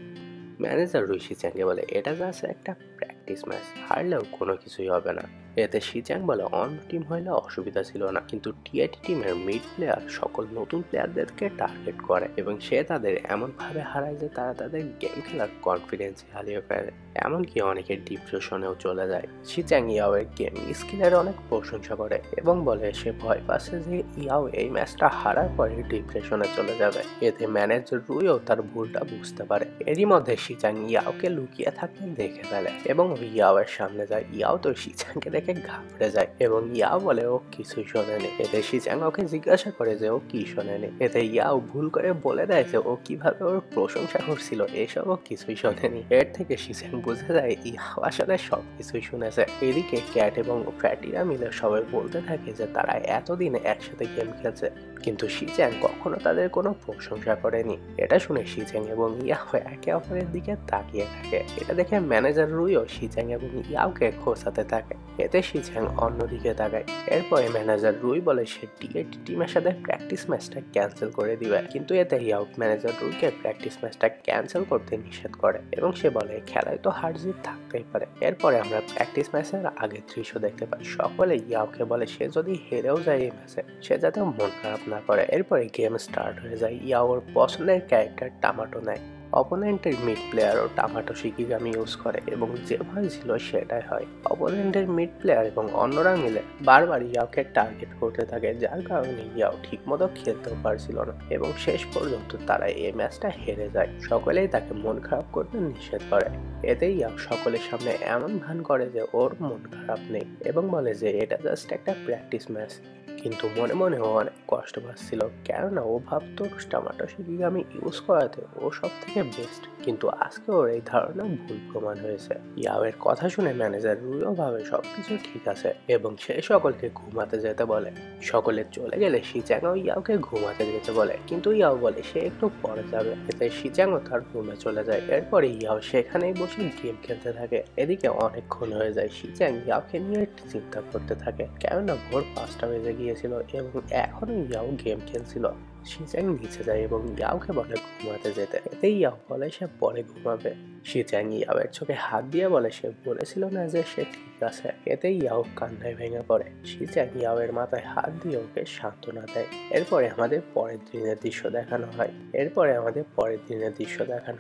ম্যানেজার রুই শিচ্যাংকে বলে এটা জাস্ট একটা প্র্যাকটিস ম্যাচ, হারলেও কোনো কিছুই হবে না। এতে শিচ্যাং বলে অন্য টিম হইলে অসুবিধা ছিল না, কিন্তু টিএটি টিমের মিড প্লেয়ার সকল নতুন প্লেয়ারদেরকে টার্গেট করে এবং সে তাদের এমনভাবে হারায় যে তারা তাদের গেম খেলার কনফিডেন্স হারিয়ে ফেলে, এমনকি অনেকে ডিপ্রেশনেও চলে যায়। শিচ্যাং ইয়াওয়ের গেম স্কিলের অনেক প্রশংসা করে এবং বলে সে ভয় পাচ্ছে যে ইয়াও এই ম্যাচটা হারার পরে ডিপ্রেশনে চলে যাবে। এতে ম্যানেজার রুইও তার ভুলটা বুঝতে পারে। এরই মধ্যে শিচ্যাং ইয়াওকে লুকিয়ে থাকতে দেখে ফেলে এবং ইয়াওয়ের সামনে যায়। ইয়াও তো শিচ্যাংকে দেখে ঘাবড়ে যায় এবং ইয়াও বলে ও কিছুই শোনেনি। এতে শিচ্যাং ওকে জিজ্ঞাসা করে যে ও কি শোনেনি। এতে ইয়াও ভুল করে বলে দেয় যে ও কিভাবে ওর প্রশংসা করছিল এসবও কিছুই শোনেনি। এর থেকে শিচ্যাং বুঝে যায় ইয়াও আসলে সবকিছুই শুনেছে। এদিকে ক্যাট এবং ফ্যাটিরা মিলে সবাই বলতে থাকে যে তারা এতদিন একসাথে গেম খেলছে, কিন্তু শিচ্যাং কখনো তাদের কোনো প্রশংসা করেনি। এটা শুনে শিচ্যাং এবং ইয়াও একে অপরের দিকে তাকিয়ে থাকে। এটা দেখে ম্যানেজার রুইও শিচ্যাং এবং ইয়াওকে খোঁচাতে থাকে। এতে শিচ্যাং অন্যদিকে তাকায়। এরপরে ম্যানেজার রুই বলে সে টিএটি টিমের সাথে প্র্যাকটিস ম্যাচটা ক্যান্সেল করে দিবে, কিন্তু এতে ইয়াও ম্যানেজার রুইকে প্র্যাকটিস ম্যাচটা ক্যান্সেল করতে নিষেধ করে এবং সে বলে খেলায় তো হার জিত থাকতেই পারে। এরপরে আমরা প্র্যাকটিস ম্যাচের আগের দৃশ্য দেখতে পাই। সকলে ইয়াওকে বলে সে যদি হেরেও যায় এই ম্যাচে সে যাতে মন খারাপ না করে। এরপরে গেম স্টার্ট হয়ে যায়। ইয়াওর পছন্দের ক্যারেক্টার টামাটো নেয়। অপোনেন্টের মিড প্লেয়ারও টামাটো শিকিগামি ইউজ করে এবং যে ভয় ছিল সেটাই হয়। অপোনেন্টের মিড প্লেয়ার এবং অন্যরা মিলে বারবার ইয়াওকে টার্গেট করতে থাকে, যার কারণে ইয়াও ঠিকমতো খেলতেও পারছিল না এবং শেষ পর্যন্ত তারা এই ম্যাচটা হেরে যায়। সকলেই তাকে মন খারাপ করতে নিষেধ করে। এতে ইয়াও সকলের সামনে এমন ভান করে যে ওর মন খারাপ নেই এবং বলে যে এটা জাস্ট একটা প্র্যাকটিস ম্যাচ, কিন্তু মনে মনে ও অনেক কষ্ট পাচ্ছিল, কেননা ও ভাবতো টামাটো শিকিগামি ইউজ করাতে ও সব থেকে বেস্ট, কিন্তু আজকে ওর এই ধারণা ভুল প্রমাণ হয়েছে। ইয়াওয়ের কথা শুনে ম্যানেজার রুইও ভাবে সবকিছু ঠিক আছে এবং সে সকলকে ঘুমাতে যেতে বলে। সকলে চলে গেলে শিচ্যাংও ইয়াওকে ঘুমাতে যেতে বলে, কিন্তু ইয়াও বলে সে একটু পরে যাবে। এতে শিচ্যাংও তার রুমে চলে যায়। এরপরে ইয়াও সেখানেই বসে গেম খেলতে থাকে। এদিকে অনেকক্ষণ হয়ে যায়। শিচ্যাং ইয়াওকে নিয়ে চিন্তা করতে থাকে, কেননা ভোর 5টা বেজে গিয়েছিল এবং এখনো ইয়াও গেম খেলছিল। শিচ্যাং নিচে যায় এবং ইয়াওকে বলে ঘুমাতে যেতে। এতে ইয়াও বলে সে পরে ঘুমাবে। শিচ্যাং ইয়াওয়ের চোখে হাত দিয়ে বলে সে বলেছিল না যে সে ঠিক আছে। এতে ইয়াও কান্নায় ভেঙে পড়ে। শিচ্যাং ইয়াওয়ের মাথায় হাত দিয়ে ওকে সান্ত্বনা দেয়। এরপরে আমাদের পরের দিনের দৃশ্য দেখানো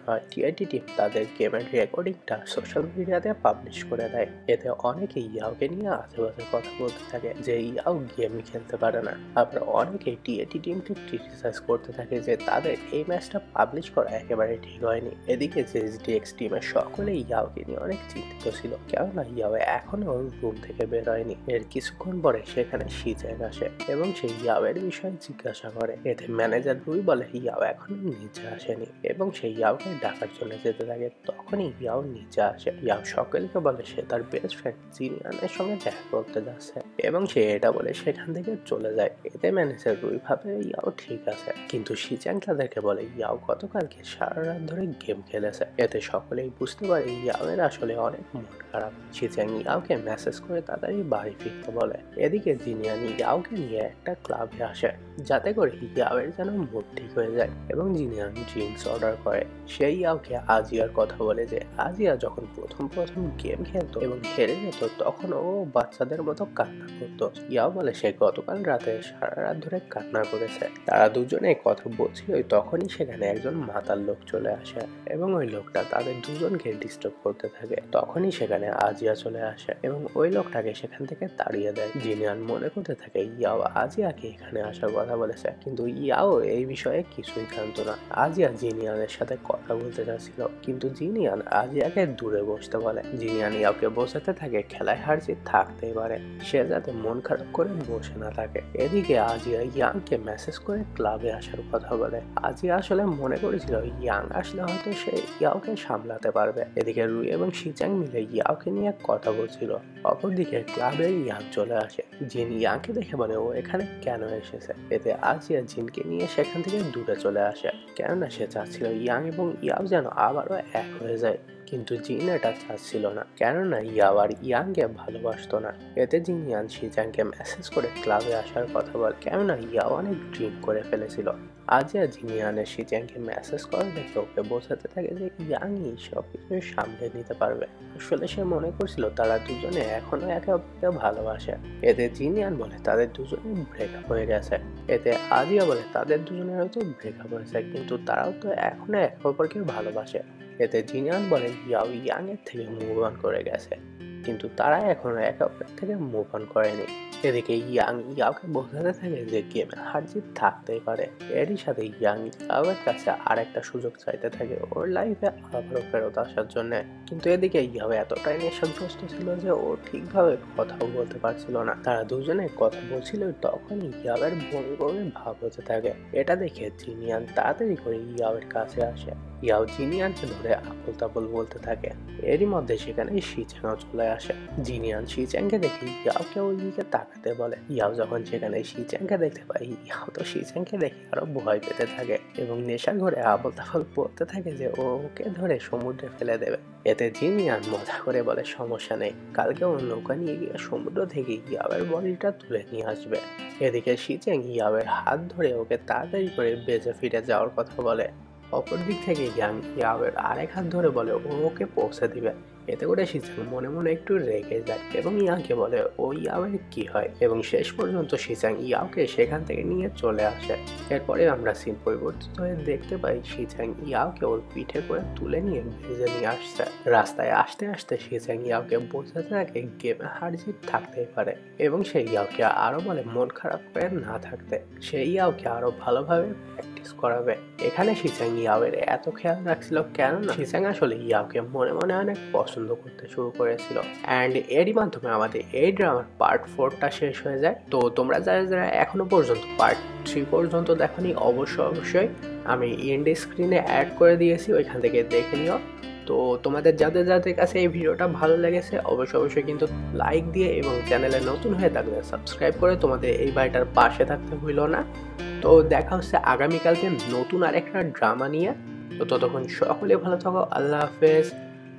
হয়। টিআইটি টিম তাদের গেমের রেকর্ডিংটা সোশ্যাল মিডিয়াতে পাবলিশ করে দেয়। এতে অনেকেই ইয়াওকে নিয়ে আশেপাশে কথা বলতে থাকে যে ইয়াও গেম খেলতে পারে না। আবার অনেকেই টিআইটি টিমকে ক্রিটিসাইজ করতে থাকে যে তাদের এই ম্যাচটা পাবলিশ করা একেবারে ঠিক হয়নি। এদিকে জেজিডিএক্স এক্স টিমের সকলে ইয়াওকে নিয়ে অনেক চিন্তিত ছিল, কেননা ইয়াও এখনো ওর রুম থেকে বের হয়নি। এর কিছুক্ষণ পরে সেখানে শিচ্যাং আসে এবং সেই ইয়াওয়ের বিষয়ে জিজ্ঞাসা করে। এতে ম্যানেজার রুই বলে ইয়াও এখনো নিচে আসেনি এবং সেই ইয়াওকে ডাকার জন্য যেতে থাকে। তখনই ইয়াও নিচে আসে। ইয়াও সকলকে বলে সে তার বেস্ট ফ্রেন্ড জিনিয়ানের সঙ্গে দেখা করতে যাচ্ছে এবং সে এটা বলে সেখান থেকে চলে যায়। এতে ম্যানেজার রুই ভাবে ইয়াও ঠিক আছে, কিন্তু শিচ্যাং তাদেরকে বলে ইয়াও গতকালকে সারা রাত ধরে গেম খেলেছে। এতে সকলেই বুঝতে পারে ইয়াওয়ের আসলে অনেক মন খারাপ। শিচ্যাং ইয়াওকে মেসেজ করে তাড়াতাড়ি বাড়ি ফিরতে বলে। এদিকে জিনিয়ান ইয়াওকে নিয়ে একটা ক্লাবে আসে যাতে করে ইয়াওয়ের যেন মুড ঠিক হয়ে যায় এবং জিনিয়ান ড্রিঙ্কস অর্ডার করে। সেই ইয়াওকে আজিয়ার কথা বলে যে আজিয়া যখন প্রথম গেম খেলতো এবং হেরে যেত তখন ও বাচ্চাদের মতো কান্না করতো। ইয়াও বলে সে গতকাল রাতে সারা রাত ধরে কান্না করেছে। তারা দুজনে কথা বলছিল, তখনই সেখানে একজন মাতাল লোক চলে আসে এবং ওই লোকটা তাদের দুজনকে ডিস্টার্ব করতে থাকে। তখনই সেখানে আজিয়া চলে আসে এবং ওই লোকটাকে সেখান থেকে তাড়িয়ে দেয়। জিনিয়ান মনে করতে থাকে ইয়াও আজিয়াকে এখানে আসার কথা বলেছে, কিন্তু ইয়াও এই বিষয়ে কিছুই জানতো না। আজিয়া জিনিয়ানের সাথে কথা বলতে চাচ্ছিল, কিন্তু জিনিয়ান আজিয়াকে দূরে বসতে বলে। জিনিয়ান ইয়াওকে বোঝাতে থাকে খেলায় হার জিত থাকতেই পারে, সে যাতে মন খারাপ করে বসে না থাকে। এদিকে আজিয়া ইয়াংকে মেসেজ করে ক্লাবে আসার কথা বলে। আজিয়া আসলে মনে করেছিল ইয়াং আসলে হয়তো সে ইয়াওকে সামলাতে পারবে। এদিকে রুই এবং শিচ্যাং মিলে ইয়াওকে নিয়ে কথা বলছিল। অপরদিকে ক্লাবে ইয়াং চলে আসে। জিন ইয়াংকে দেখে বলে ও এখানে কেন এসেছে। এতে আজিয়া জিনকে নিয়ে সেখান থেকে দূরে চলে আসে, কেননা সে চাচ্ছিল ইয়াং এবং ইয়াও যেন আবারও এক হয়ে যায়। কিন্তু জিন এটা চাচ্ছিল না, কেননা ইয়াও আর ইয়াংকে ভালোবাসতো না। এতে জিনিয়ান শিচ্যাংকে মেসেজ করে ক্লাবে আসার কথা বলে, কেননা ইয়াও অনেক ড্রিঙ্ক করে ফেলেছিল। আজিয়া জিনিয়ানের শিচ্যাংকে মেসেজ করে দেখে ওকে বোঝাতে থাকে যে ইয়াংই সবকিছু সামলে নিতে পারবে। আসলে সে মনে করছিল তারা দুজনে এখনো একে অপরকে ভালোবাসে। এতে জিনিয়ান বলে তাদের দুজনে ব্রেকআপ হয়ে গেছে। এতে আজিয়া বলে তাদের দুজনের হয়তো ব্রেকআপ হয়েছে, কিন্তু তারাও তো এখনো একে অপরকে ভালোবাসে। এতে জিনিয়ান বলে ইয়াও ইয়াং এর থেকে মুভ অন করে গেছে, কিন্তু তারা এখনো একে অপরের থেকে মুভ অন করেনি। এদিকে ইয়াং ইয়াওকে বোঝাতে থাকে যে গেমে হার জিত থাকতেই পারে। এরই সাথে ইয়াং ইয়াওয়ের কাছে আর একটা সুযোগ চাইতে থাকে ওর লাইফে আবারও ফেরত আসার জন্য। কিন্তু এদিকে ইয়াও এতটাই নেশাগ্রস্ত ছিল যে ও ঠিকভাবে কথাও বলতে পারছিল না। তারা দুজনে কথা বলছিল, তখনই ইয়াওয়ের বমি বমি ভাব হতে থাকে। এটা দেখে জিনিয়ান তাড়াতাড়ি করে ইয়াওয়ের কাছে আসে। ইয়াও জিনিয়ানকে ধরে আবল তাবল বলতে থাকে। এরই মধ্যে সেখানে শিচ্যাংও চলে আসে। জিনিয়ান শিচ্যাংকে দেখে ইয়াওকে ওই দিকে তাকাতে বলে। ইয়াও যখন সেখানে শিচ্যাংকে দেখতে পায়, ইয়াও তো শিচ্যাংকে দেখে আরো ভয় পেতে থাকে এবং নেশার ঘরে আবল তাবল বলতে থাকে যে ওকে ধরে সমুদ্রে ফেলে দেবে। এতে জিনিয়ান মজা করে বলে সমস্যা নেই, কালকে ও নৌকা নিয়ে গিয়ে সমুদ্র থেকে ইয়াওয়ের বডিটা তুলে নিয়ে আসবে। এদিকে শিচ্যাং ইয়াওয়ের হাত ধরে ওকে তাড়াতাড়ি করে বেঁচে ফিরে যাওয়ার কথা বলে। অপর দিক থেকে ইয়াং ইয়াওয়ের আরেক হাত ধরে বলে ও ওকে পৌঁছে দিবে। এতে করে শিচ্যাং মনে মনে একটু রেগে যায় এবং ইয়াংকে বলে ও ইয়াওয়ের কি হয়, এবং শেষ পর্যন্ত শিচ্যাং ইয়াওকে সেখান থেকে নিয়ে চলে আসে। এরপরে আমরা সিন পরিবর্তিত হয়ে দেখতে পাই শিচ্যাং ইয়াওকে ওর পিঠে করে তুলে নিয়ে ভেজে নিয়ে আসছে। রাস্তায় আসতে আসতে শিচ্যাং ইয়াওকে বোঝাতে থাকে গেমে হার জিত থাকতেই পারে এবং সেই ইয়াওকে আরো বলে মন খারাপ করে না থাকতে। সেই ইয়াওকে আরো ভালোভাবে প্র্যাকটিস করাবে। এখানে শিচ্যাং ইয়াওয়ের এত খেয়াল রাখছিল কেননা শিচ্যাং আসলে ইয়াওকে মনে মনে অনেক পছন্দ করতে শুরু করেছিল। অ্যান্ড এরই মাধ্যমে আমাদের এই ড্রামার পার্ট 4টা শেষ হয়ে যায়। তো তোমরা যারা এখনো পর্যন্ত পার্ট 3 পর্যন্ত দেখোনি অবশ্যই আমি এন্ড স্ক্রিনে অ্যাড করে দিয়েছি, ওইখান থেকে দেখে নিও। তো তোমাদের যাদের কাছে এই ভিডিওটা ভালো লেগেছে অবশ্যই কিন্তু লাইক দিয়ে এবং চ্যানেলে নতুন হয়ে থাকলে সাবস্ক্রাইব করে তোমাদের এই ভাইটার পাশে থাকতে ভুলো না। তো দেখা হচ্ছে আগামীকালকে নতুন আরেকটা ড্রামা নিয়ে। তো ততক্ষণ সকলে ভালো থাকো, আল্লাহ হাফেজ।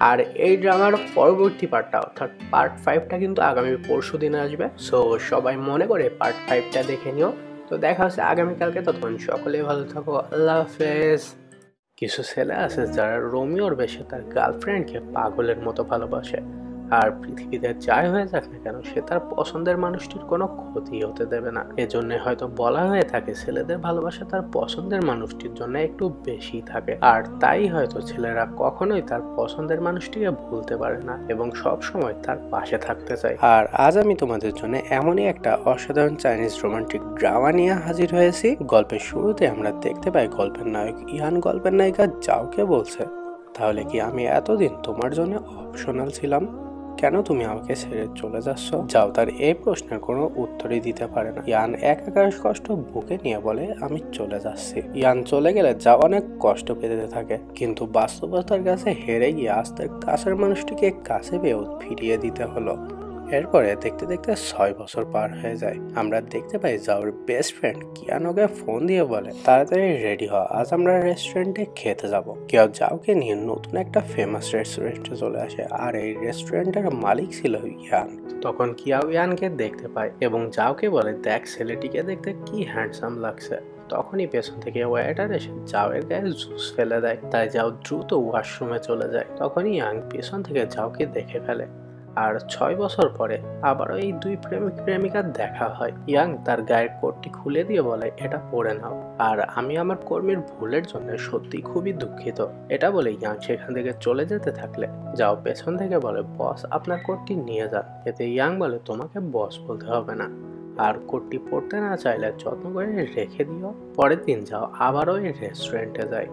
আর এই ড্রামার পরবর্তী পার্টটা অর্থাৎ পার্ট 5টা কিন্তু আগামী পরশু দিন আসবে। সো সবাই মনে করে পার্ট 5টা দেখে নিও। তো দেখা হচ্ছে আগামীকালকে, ততক্ষণ সকলে ভালো থাকো, আল্লাহ হাফেজ। কিছু ছেলে আছে যারা রোমিওর বেশে তার গার্লফ্রেন্ডকে পাগলের মতো ভালোবাসে, আর পৃথিবীতে যাই হয়ে যাক না কেন সে তার পছন্দের মানুষটির কোনো ক্ষতি হতে দেবে না। এজন্য হয়তো বলা হয়ে থাকে ছেলেদের ভালোবাসা তার পছন্দের মানুষটির জন্য একটু বেশি থাকে, আর তাই হয়তো ছেলেরা কখনোই তার পছন্দের মানুষটিকে ভুলতে পারে না এবং সব সময় তার পাশে থাকতে চায়। আর আজ আমি তোমাদের জন্য এমনই একটা অসাধারণ চাইনিজ রোমান্টিক ড্রামা নিয়ে হাজির হয়েছি। গল্পের শুরুতে আমরা দেখতে পাই গল্পের নায়ক ইয়ান গল্পের নায়িকা জাওকে বলছে তাহলে কি আমি এতদিন তোমার জন্য অপশনাল ছিলাম? কেন তুমি আমাকে ছেড়ে চলে যাচ্ছ? যাও তার এই প্রশ্নের কোনো উত্তরই দিতে পারে না। ইয়ান একাকার কষ্ট বুকে নিয়ে বলে, আমি চলে যাচ্ছি। ইয়ান চলে গেলে যা অনেক কষ্ট পেতে থাকে, কিন্তু বাস্তবতার কাছে হেরে গিয়ে আস্তে কাছের মানুষটিকে কাছে পেয়েও ফিরিয়ে দিতে হলো। এরপরে দেখতে দেখতে 6 বছর পার হয়ে যায়। আমরা দেখতে পাই জাওর বেস্ট ফ্রেন্ড কিয়ানোকে ফোন দিয়ে বলে, তাড়াতাড়ি রেডি হ, আজ আমরা রেস্টুরেন্টে খেতে যাব। কেউ জাওকে নিয়ে নতুন একটা ফেমাস রেস্টুরেন্টে চলে আসে, আর এই রেস্টুরেন্টের মালিক ছিল ইয়ান। তখন কিয়াও ইয়ানকে দেখতে পায় এবং জাওকে বলে, দেখ ছেলেটিকে দেখতে কি হ্যান্ডসাম লাগছে। তখনই পেছন থেকে ওয়েটার এসে জাওয়ের গায়ে জুস ফেলে দেয়, তাই জাও দ্রুত ওয়াশরুমে চলে যায়। তখনই ইয়াং পেছন থেকে জাওকে দেখে ফেলে, আর 6 বছর পরে আবারও এই দুই প্রেমিক প্রেমিকার দেখা হয়। ইয়াং তার গায়ের কোটটি খুলে দিয়ে বলে, এটা পরে নাও, আর আমি আমার কর্মীর ভুলের জন্য সত্যি খুবই দুঃখিত। এটা বলে ইয়াং সেখান থেকে চলে যেতে থাকলে যাও পেছন থেকে বলে, বস আপনার কোটটি নিয়ে যান। এতে ইয়াং বলে, তোমাকে বস বলতে হবে না, আর কোটটি পড়তে না চাইলে যত্ন করে রেখে দিও। পরের দিন যাও আবারও এই রেস্টুরেন্টে যায়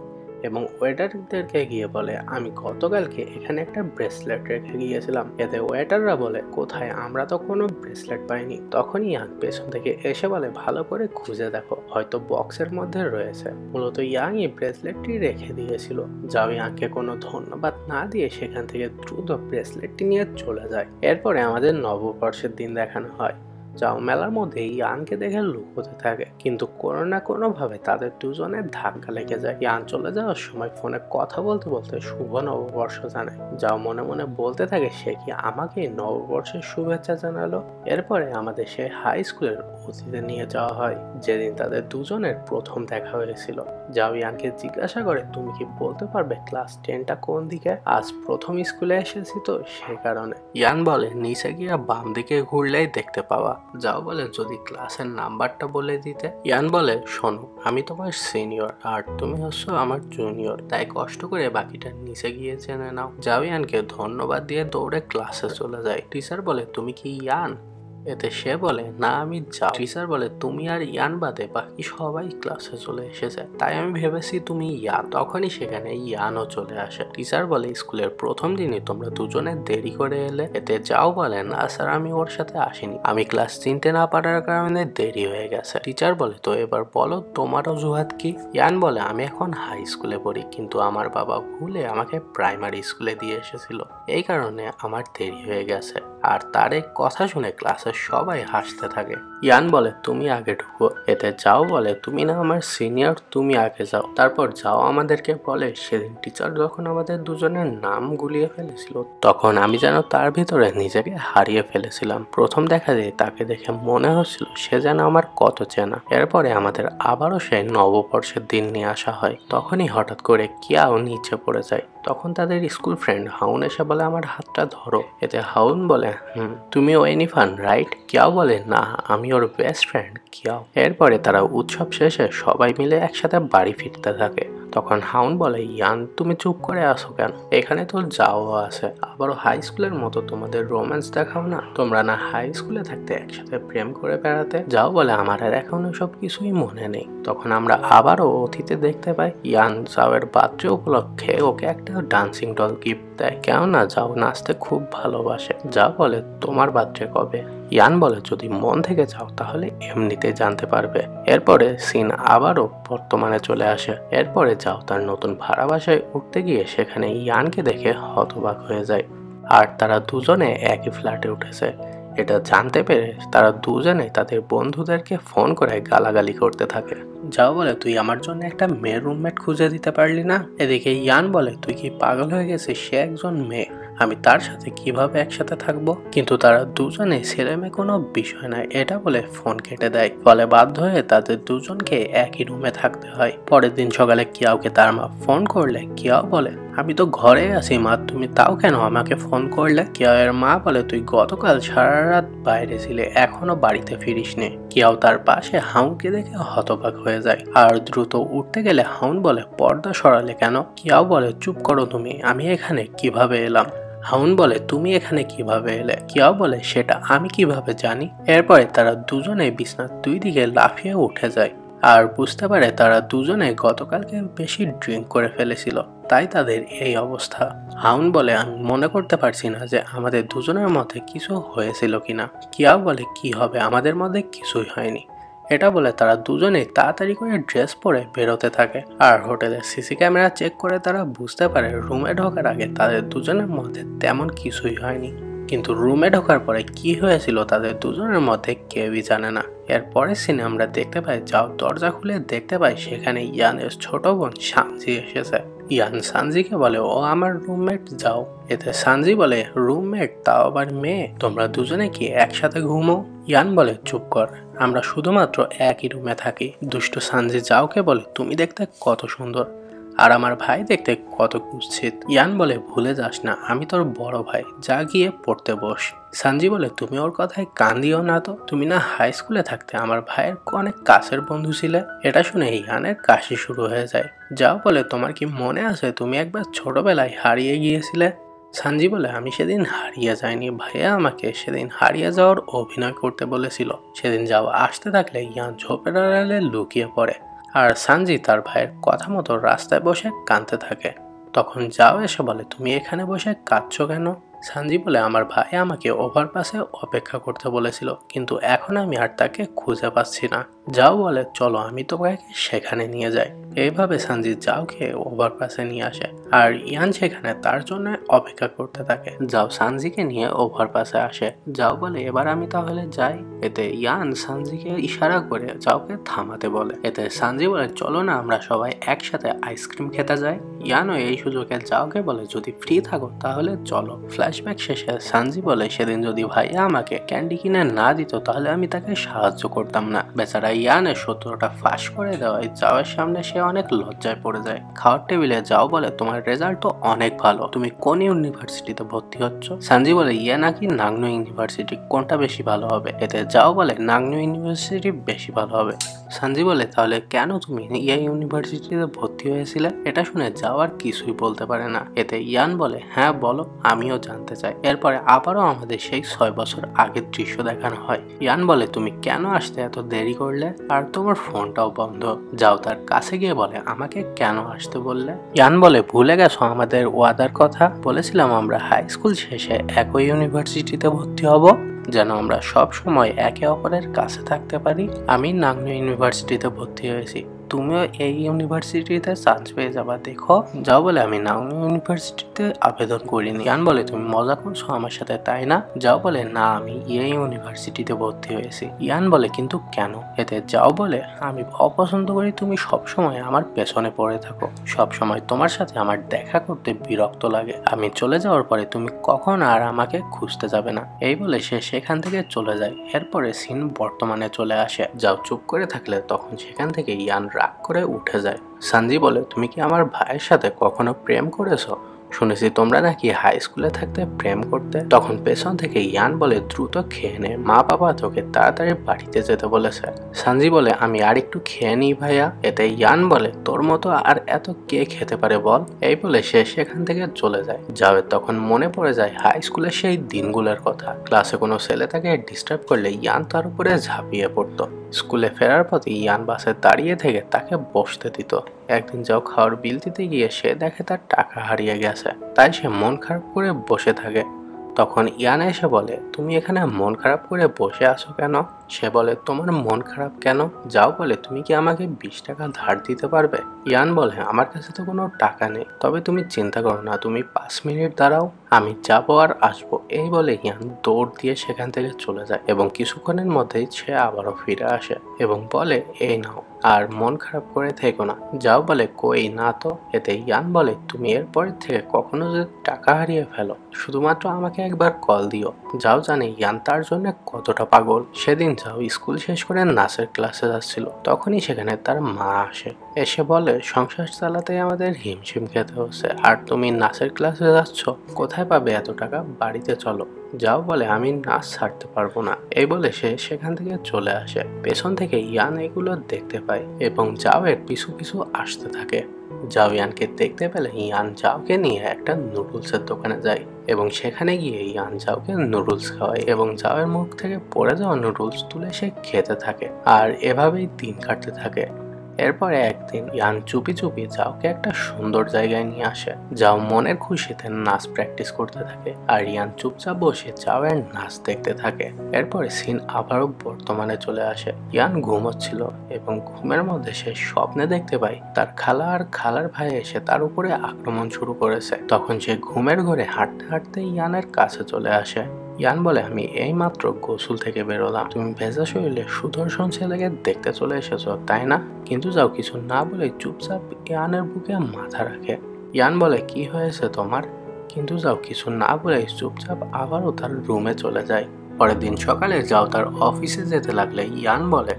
এবং ওয়েটারদেরকে গিয়ে বলে, আমি গতকালকে এখানে একটা ব্রেসলেট রেখে গিয়েছিলাম। এতে ওয়েটাররা বলে, কোথায়, আমরা তো কোনো ব্রেসলেট পাইনি। তখনই ইয়াং পেছন থেকে এসে বলে, ভালো করে খুঁজে দেখো, হয়তো বক্সের মধ্যে রয়েছে। মূলত ইয়াং এই ব্রেসলেটটি রেখে দিয়েছিল। যাও ইয়াংকে কোনো ধন্যবাদ না দিয়ে সেখান থেকে দ্রুত ব্রেসলেটটি নিয়ে চলে যায়। এরপরে আমাদের নববর্ষের দিন দেখানো হয়। যাও মেলার মধ্যে ইয়ানকে দেখে লুকোতে থাকে, কিন্তু কোনো না কোনো ভাবে তাদের দুজনের ধাক্কা লেগে যায়। ইয়ান চলে যাওয়ার সময় ফোনে কথা বলতে বলতে শুভ নববর্ষ জানায়। যাও মনে মনে বলতে থাকে, সে কি আমাকে নববর্ষের শুভেচ্ছা জানালো। এরপরে আমাদের সে হাই স্কুলের অতীতে নিয়ে যাওয়া হয়, যেদিন তাদের দুজনের প্রথম দেখা হয়েছিল। যাও ইয়ানকে জিজ্ঞাসা করে, তুমি কি বলতে পারবে ক্লাস 10টা কোন দিকে? আজ প্রথম স্কুলে এসেছি তো সে কারণে। ইয়ান বলে, নিচে গিয়ে বাম দিকে ঘুরলেই দেখতে পাওয়া। যাও বলে, যদি ক্লাসের নাম্বারটা বলে দিতে। ইয়ান বলে, শোনো, আমি তোমার সিনিয়র আর তুমি হচ্ছে আমার জুনিয়র, তাই কষ্ট করে বাকিটা নিচে গিয়ে জেনে নাও। যাও ইয়ানকে ধন্যবাদ দিয়ে দৌড়ে ক্লাসে চলে যায়। টিচার বলে, তুমি কি ইয়ান? এতে সে বলে, না আমি যাও। টিচার বলে, তুমি আর ইয়ান বাদে বাকি সবাই ক্লাসে চলে এসেছে, তাই আমি ভেবেছি তুমি ইয়ান। তখনই সেখানে ইয়ানও চলে আসে। টিচার বলে, স্কুলের প্রথম দিনই তোমরা দুজনে দেরি করে এলে। এতে যাও বলে, না স্যার, আমি ওর সাথে আসিনি, আমি ক্লাস চিনতে না পারার কারণে দেরি হয়ে গেছে। টিচার বলে, তো এবার বলো তোমার অজুহাত কি? ইয়ান বলে, আমি এখন হাই স্কুলে পড়ি, কিন্তু আমার বাবা ভুলে আমাকে প্রাইমারি স্কুলে দিয়ে এসেছিল, এই কারণে আমার দেরি হয়ে গেছে। আর তার এই কথা শুনে ক্লাসের সবাই হাসতে থাকে। ইয়ান বলে, তুমি আগে ঢুকো। এতে যাও বলে, তুমি না আমার সিনিয়র, তুমি আগে যাও। তারপর যাও আমাদেরকে বলে, সেদিন টিচার যখন আমাদের দুজনের নাম গুলিয়ে ফেলেছিল, তখন আমি যেন তার ভিতরে নিজেকে হারিয়ে ফেলেছিলাম। প্রথম দেখা যায় তাকে দেখে মনে হচ্ছিল সে যেন আমার কত চেনা। এরপরে আমাদের আবারও সেই নববর্ষের দিন নিয়ে আসা হয়। তখনই হঠাৎ করে কিয়াও নিচে পড়ে যায়। তখন তাদের স্কুল ফ্রেন্ড হাউন এসে বলে, আমার হাতটা ধরো। এতে হাউন বলে, তুমি ওয়েনিফান রাইট? কিয়াও বলে, না, আমি ওর বেস্ট ফ্রেন্ড কিয়াও। এরপরে তারা উৎসব শেষে সবাই মিলে একসাথে বাড়ি ফিরতে থাকে। তখন হাউন বলে, ইয়ান তুমি চুপ করে আসো কেন? এখানে তো যাও আছে, আবারও হাই স্কুলের মতো তোমাদের রোম্যান্স দেখাও না। তোমরা না হাই স্কুলে থাকতে একসাথে প্রেম করে বেড়াতে? যাও বলে, আমার আর এখন সব কিছুই মনে নেই। তখন আমরা আবারও অতীতে দেখতে পাই ইয়ান জাওয়ের বার্থডে উপলক্ষে ওকে একটা ডান্সিং ডল গিফট দেয়, কেননা যাও নাচতে খুব ভালোবাসে। যাও বলে, তোমার বার্থডে কবে? ইয়ান বলে, যদি মন থেকে যাও তাহলে এমনিতে জানতে পারবে। এরপরে সিন আবারও বর্তমানে চলে আসে। এরপরে যাও তার নতুন ভাড়া বাসায় উঠতে গিয়ে সেখানে ইয়ানকে দেখে হতবাক হয়ে যায়, আর তারা দুজনে একই ফ্ল্যাটে উঠেছে। এটা জানতে পেরে তারা দুজনে তাদের বন্ধুদেরকে ফোন করে গালাগালি করতে থাকে। যাও বলে, তুই আমার জন্য একটা মেয়ের রুমমেট খুঁজে দিতে পারলি না? এদিকে ইয়ান বলে, তুই কি পাগল হয়ে গেছিস? সে একজন মেয়ে, আমি তার সাথে কিভাবে একসাথে থাকবো? কিন্তু তারা দুজনে ছেলে মেয়ে কোনো বিষয় নয় এটা বলে ফোন কেটে দেয়। ফলে বাধ্য হয়ে তাদের দুজনকে একই রুমে থাকতে হয়। পরের দিন সকালে কিয়াওকে তার মা ফোন করলে কিয়াও বলে, আমি তো ঘরে আছি মা, তুমি তাও কেন আমাকে ফোন করলে? কিয়াওয়ের মা বলে, তুই গতকাল সারা রাত বাইরে ছিলে, এখনো বাড়িতে ফিরিসনি। কিয়াও তার পাশে হাউনকে দেখে হতবাক হয়ে যায়, আর দ্রুত উঠতে গেলে হাউন বলে, পর্দা সরালে কেন? কিয়াও বলে, চুপ করো তুমি, আমি এখানে কিভাবে এলাম? হাউন বলে, তুমি এখানে কিভাবে এলে? কিয়াও বলে, সেটা আমি কিভাবে জানি? এরপরে তারা দুজনে বিছনার দুই দিকে লাফিয়ে উঠে যায়, আর বুঝতে পারে তারা দুজনে গতকালকে বেশি ড্রিঙ্ক করে ফেলেছিল, তাই তাদের এই অবস্থা। হাউন বলে আমি মনে করতে পারছি না যে আমাদের দুজনের মধ্যে কিছু হয়েছিল কিনা। কিয়াও বলে কি হবে, আমাদের মধ্যে কিছুই হয়নি। এটা বলে তারা দুজনেই তাড়াতাড়ি করে ড্রেস পরে বেরোতে থাকে। আর হোটেলের সিসি ক্যামেরা চেক করে তারা বুঝতে পারে রুমে ঢোকার আগে তাদের দুজনের মধ্যে তেমন কিছুই হয়নি, কিন্তু রুমে ঢোকার পরে কি হয়েছিল তাদের দুজনের মধ্যে কেউই জানে না। এর পরের সিনে আমরা দেখতে পাই যাও দরজা খুলে দেখতে পাই সেখানে ইয়ানের ছোট বোন সানজি এসেছে। ইয়ান সানজিকে বলে ও আমার রুমমেট যাও। এতে সানজি বলে রুমমেট তাও আবার মেয়ে, তোমরা দুজনে কি একসাথে ঘুমো? ইয়ান বলে চুপ কর, আমরা শুধুমাত্র একই রুমে থাকি। দুষ্টু সানজি যাওকে বলে তুমি দেখতে কত সুন্দর, আর আমার ভাই দেখতে কত কুৎসিত। ইয়ান বলে ভুলে যাস না আমি তোর বড় ভাই, যা গিয়ে পড়তে বস। সানজি বলে তুমি ওর কথায় কান দিও না তো, তুমি না হাই স্কুলে থাকতে আমার ভাইয়ের অনেক কাছের বন্ধু ছিলে। এটা শুনে ইয়ানের কাশি শুরু হয়ে যায়। যাও বলে তোমার কি মনে আছে তুমি একবার ছোটবেলায় হারিয়ে গিয়েছিলে? সানজি বলে আমি সেদিন হারিয়ে যাইনি, ভাইয়া আমাকে সেদিন হারিয়ে যাওয়ার অভিনয় করতে বলেছিল। সেদিন যাও আসতে থাকলে ইয়ান ঝোপের আড়ালে লুকিয়ে পড়ে, আর সানজি তার ভাইয়ের কথা মতো রাস্তায় বসে কাঁদতে থাকে। তখন যাও এসে বলে তুমি এখানে বসে কাঁদছো কেন? সানজি বলে আমার ভাই আমাকে ওভারপাসে অপেক্ষা করতে বলেছিল, কিন্তু এখন আমি আর তাকে খুঁজে পাচ্ছি না। যাও বলে চলো আমি তোমাকে সেখানে নিয়ে যাই। এইভাবে সানজি যাওকে ওভারপাসে নিয়ে আসে, আর ইয়ান সেখানে তার জন্য অপেক্ষা করতে থাকে। যাও সানজিকে নিয়ে ওভারপাসে আসে। যাও বলে এবার আমি তাহলে যাই। এতে ইয়ান সানজিকে ইশারা করে যাওকে থামাতে বলে। এতে সানজি বলে চলো না আমরা সবাই একসাথে আইসক্রিম খেতে যাই। ইয়ানও এই সুযোগে যাওকে বলে যদি ফ্রি থাকো তাহলে চলো। ফ্ল্যাশব্যাক শেষে সানজি বলে সেদিন যদি ভাইয়া আমাকে ক্যান্ডি কিনে না দিত তাহলে আমি তাকে সাহায্য করতাম না। বেচারা ইয়ানের শত্রুটা ফাঁস করে দেওয়ায় যাওয়ার সামনে সে অনেক লজ্জায় পড়ে যায়। খাওয়ার টেবিলে যাও বলে তোমার রেজাল্ট তো অনেক ভালো, তুমি কোন ইউনিভার্সিটিতে ভর্তি হচ্ছ? সানজি বলে ইয়ে নাকি নাংনো ইউনিভার্সিটি, কোনটা বেশি ভালো হবে? এতে যাও বলে নাংনো ইউনিভার্সিটি বেশি ভালো হবে। সানজি বলে তাহলে কেন তুমি ইয়ে ইউনিভার্সিটিতে ভর্তি হয়েছিলে? এটা শুনে যাও আর কিছুই বলতে পারে না। এতে ইয়ান বলে হ্যাঁ বলো, আমিও জানতে চাই। এরপরে আবারও আমাদের সেই 6 বছর আগের দৃশ্য দেখানো হয়। ইয়ান বলে তুমি কেন আসতে এত দেরি করলে, আর তোমার ফোনটাও বন্ধ। যাও তার কাছে গিয়ে বলে আমাকে কেন আসতে বললে? ইয়ান বলে ভুলে গেছো আমাদের ওয়াদার কথা, বলেছিলাম আমরা হাই স্কুল শেষে একই ইউনিভার্সিটিতে ভর্তি হব, যেন আমরা সব সময় একে অপরের কাছে থাকতে পারি। আমি নাংনো ইউনিভার্সিটিতে ভর্তি হয়েছি, তুমিও এই ইউনিভার্সিটিতে চান্স পেয়ে যাবা দেখো। যাও বলে আমি নাংনো ইউনিভার্সিটিতে আবেদন করিনি। ইয়ান বলে তুমি মজা করছো আমার সাথে তাই না? যাও বলে না আমি এই ইউনিভার্সিটিতে ভর্তি হয়েছি। ইয়ান বলে কিন্তু কেন? এতে যাও বলে আমি অপছন্দ করি তুমি সবসময় আমার পেছনে পড়ে থাকো, সবসময় তোমার সাথে আমার দেখা করতে বিরক্ত লাগে। আমি চলে যাওয়ার পরে তুমি কখন আর আমাকে খুঁজতে যাবে না। এই বলে সে সেখান থেকে চলে যায়। এরপরে সিন বর্তমানে চলে আসে। যাও চুপ করে থাকলে তখন সেখান থেকে ইয়ান রাগ করে উঠে যায়। সানজি বলে তুমি কি আমার ভাইয়ের সাথে কখনো প্রেম করেছো? শুনেছি তোমরা নাকি হাই স্কুলে থাকতে প্রেম করতে। তখন পেছন থেকে ইয়ান বলে দ্রুত খেয়ে নে, মা বাবা তোকে তাড়াতাড়ি বাড়িতে যেতে বলেছে। সানজি বলে আমি আর একটু খেয়ে নিই ভাইয়া। এতে ইয়ান বলে তোর মতো আর এত কে খেতে পারে বল। এই বলে সে সেখান থেকে চলে যায়। যাবে তখন মনে পড়ে যায় হাই স্কুলের সেই দিনগুলোর কথা। ক্লাসে কোনো ছেলে তাকে ডিস্টার্ব করলে ইয়ান তার উপরে ঝাঁপিয়ে পড়তো। স্কুলে ফেরার পথে ইয়ান বাসে দাঁড়িয়ে থেকে তাকে বসতে দিত। একদিন যাও খাওয়ার বিল দিতে গিয়ে সে দেখে তার টাকা হারিয়ে গেছে, তাই সে মন খারাপ করে বসে থাকে। তখন ইয়ান এসে বলে তুমি এখানে মন খারাপ করে বসে আছো কেন? সে বলে তোমার মন খারাপ কেন? যাও বলে তুমি কি আমাকে 20 টাকা ধার দিতে পারবে? ইয়ান বলে আমার কাছে তো কোনো টাকা নেই, তবে তুমি চিন্তা করো না, তুমি 5 মিনিট দাঁড়াও, আমি যাবো আর আসবো। এই বলে ইয়ান দৌড় দিয়ে সেখান থেকে চলে যায় এবং কিছুক্ষণের মধ্যেই সে আবারও ফিরে আসে এবং বলে এই নাও, আর মন খারাপ করে থেকো না। যাও বলে কই না তো। এতে ইয়ান বলে তুমি এরপরের থেকে কখনো যদি টাকা হারিয়ে ফেলো শুধুমাত্র আমাকে একবার কল দিও। যাও জানে ইয়ান তার জন্য কতটা পাগল। সেদিন যাও স্কুল শেষ করে নাচের ক্লাসে যাচ্ছিল, তখনই সেখানে তার মা আসে। এসে বলে সংসার চালাতে আমাদের হিমশিম খেতে হচ্ছে, আর তুমি নাচের ক্লাসে যাচ্ছ, কোথায় পাবে এত টাকা? বাড়িতে চলো। যাও বলে আমি নাচ ছাড়তে পারবো না। এই বলে সে সেখান থেকে চলে আসে। পেছন থেকে ইয়ান এগুলো দেখতে পায় এবং যাও এর পিছু পিছু আসতে থাকে। যাও ইয়ানকে দেখতে পেলে ইয়ান যাওকে নিয়ে একটা নুডলসের দোকানে যায় এবং সেখানে গিয়ে ইয়ান জাওকে নুডলস খাওয়ায় এবং জাওয়ের মুখ থেকে পড়ে যাওয়া নুডলস তুলে সে খেতে থাকে। আর এভাবেই দিন কাটতে থাকে। এরপরে একদিন ইয়ান চুপি চুপি জাওকে একটা সুন্দর জায়গায় নিয়ে আসে। জাও মনের খুশিতে নাচ প্র্যাকটিস করতে থাকে আর ইয়ান চুপচাপ বসে জাওয়ের নাচ দেখতে থাকে। এরপরে সিন আবারও বর্তমানে চলে আসে। ইয়ান ঘুমোচ্ছিল এবং ঘুমের মধ্যে সে স্বপ্নে দেখতে পায় তার খালা আর খালার ভাই এসে তার উপরে আক্রমণ শুরু করেছে। তখন সে ঘুমের ঘরে হাঁটতে হাঁটতে ইয়ানের কাছে চলে আসে। ইয়ান বলে, আমি এই মাত্র গোসল থেকে বেরোলাম, তুমি ভেজা শরীরে সুদর্শন ছেলেকে দেখতে চলে এসেছো তাই না? কিন্তু যাও কিছু না বলে চুপচাপ ইয়ানের বুকে মাথা রাখে। ইয়ান বলে, কি হয়েছে তোমার? কিন্তু যাও কিছু না বলে চুপচাপ আবারও তার রুমে চলে যায়। পরের দিন সকালে যাও তার অফিসে যেতে লাগলে ইয়ান বলে,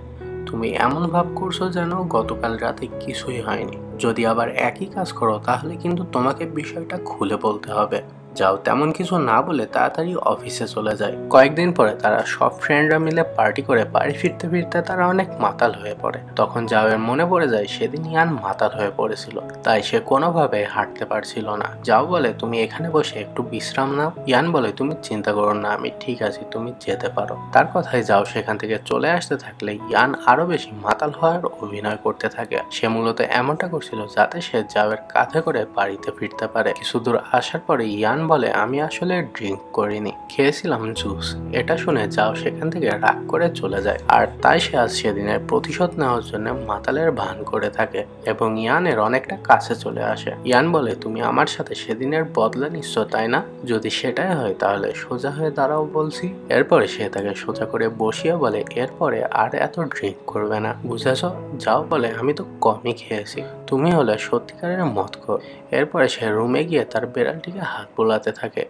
তুমি এমন ভাব করছো যেন গতকাল রাতে কিছুই হয়নি। যদি আবার একই কাজ করো তাহলে কিন্তু তোমাকে বিষয়টা খুলে বলতে হবে। যাও তেমন কিছু না বলে তাড়াতাড়ি অফিসে চলে যায়। কয়েকদিন পরে তারা সব ফ্রেন্ডরা মিলে পার্টি করে বাড়ি ফিরতে ফিরতে তারা অনেক মাতাল হয়ে পড়ে। তখন জাওয়ের মনে পড়ে যায় সেদিন ইয়ান মাতাল হয়ে পড়েছিল, তাই সে কোনোভাবে হাঁটতে পারছিল না। যাও বলে, তুমি এখানে বসে একটু বিশ্রাম নাও। ইয়ান বলে, তুমি চিন্তা করো না, আমি ঠিক আছি, তুমি যেতে পারো। তার কথায় যাও সেখান থেকে চলে আসতে থাকলে ইয়ান আরো বেশি মাতাল হওয়ার অভিনয় করতে থাকে। সে মূলত এমনটা করছিল যাতে সে জাওয়ের কাঁধে করে বাড়িতে ফিরতে পারে। কিছু দূর আসার পরে ইয়ান বলে, আমি আসলে ড্রিঙ্ক করিনি, খেয়েছিলাম জুস। এটা শুনে যাও সেখান থেকে রাগ করে চলে যায়। আর তাই সে আজ সেদিনের প্রতিশোধ নেওয়ার জন্য মাতালের ভান করে থাকে এবং ইয়ানের অনেকটা কাছে চলে আসে। ইয়ান বলে, তুমি আমার সাথে সেদিনের বদলা নিচ্ছ তাই না? যদি সেটাই হয় তাহলে সোজা হয়ে দাঁড়াও বলছি। এরপরে সে তাকে সোজা করে বসিয়ে বলে, এরপরে আর এত ড্রিঙ্ক করবে না, বুঝেছ? যাও বলে, আমি তো কমই খেয়েছি, তুমি হলে সত্যিকারের মদখোর। এরপরে সে রুমে গিয়ে তার বেড়ালটিকে হাত বোলাতে থাকে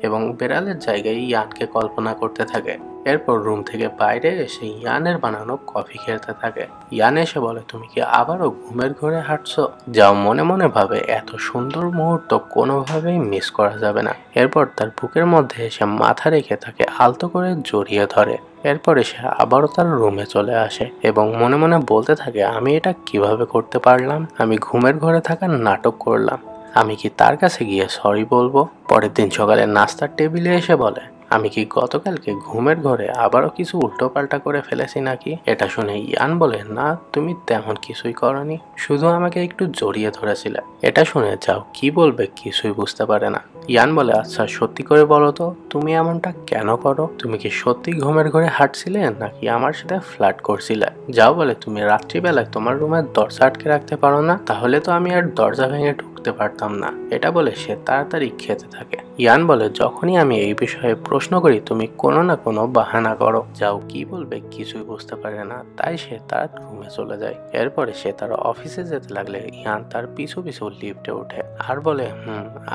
এবং বেড়ালের জায়গায় ইয়ানকে কল্পনা করতে থাকে। এরপর রুম থেকে বাইরে এসে ইয়ানের বানানো কফি খেতে থাকে। ইয়ান এসে বলে, তুমি কি আবারও ঘুমের ঘরে হাঁটছো? যাও মনে মনে ভাবে এত সুন্দর মুহূর্ত কোনোভাবেই মিস করা যাবে না। এরপর তার বুকের মধ্যে এসে মাথা রেখে তাকে আলতো করে জড়িয়ে ধরে। এরপরে সে আবারও তার রুমে চলে আসে এবং মনে মনে বলতে থাকে, আমি এটা কিভাবে করতে পারলাম? আমি ঘুমের ঘরে থাকার নাটক করলাম, আমি কি তার কাছে গিয়ে সরি বলবো? পরের দিন সকালে নাস্তার টেবিলে এসে বলে, আমি কি গতকালকে ঘুমের ঘরে আবারও কিছু উল্টোপাল্টা করে ফেলেছি নাকি? এটা শুনে ইয়ান বলে, না তুমি তেমন কিছুই করনি, শুধু আমাকে একটু জড়িয়ে ধরেছিলে। এটা শুনে যাও কি বলবে কিছুই বুঝতে পারে না। ইয়ান বলে, আচ্ছা সত্যি করে বলো তো, তুমি এমনটা কেন করো? তুমি কি সত্যি ঘুমের ঘরে হাঁটছিলে নাকি আমার সাথে ফ্লার্ট করছিলে? যাও বলে, তুমি রাত্রিবেলায় তোমার রুমের দরজা আটকে রাখতে পারো না? তাহলে তো আমি আর দরজা ভেঙে ঢুকতে পারতাম না। এটা বলে সে তাড়াতাড়ি খেতে থাকে। ইয়ান বলে, যখনই আমি এই বিষয়ে প্রশ্ন করি তুমি কোনো না কোনো বাহানা করো। যাও কি বলবে কিছুই বুঝতে পারে না, তাই সে তার রুমে চলে যায়। এরপরে সে তার অফিসে যেতে লাগলে ইয়ান তার পিছু পিছু লিফটে ওঠে আর বলে,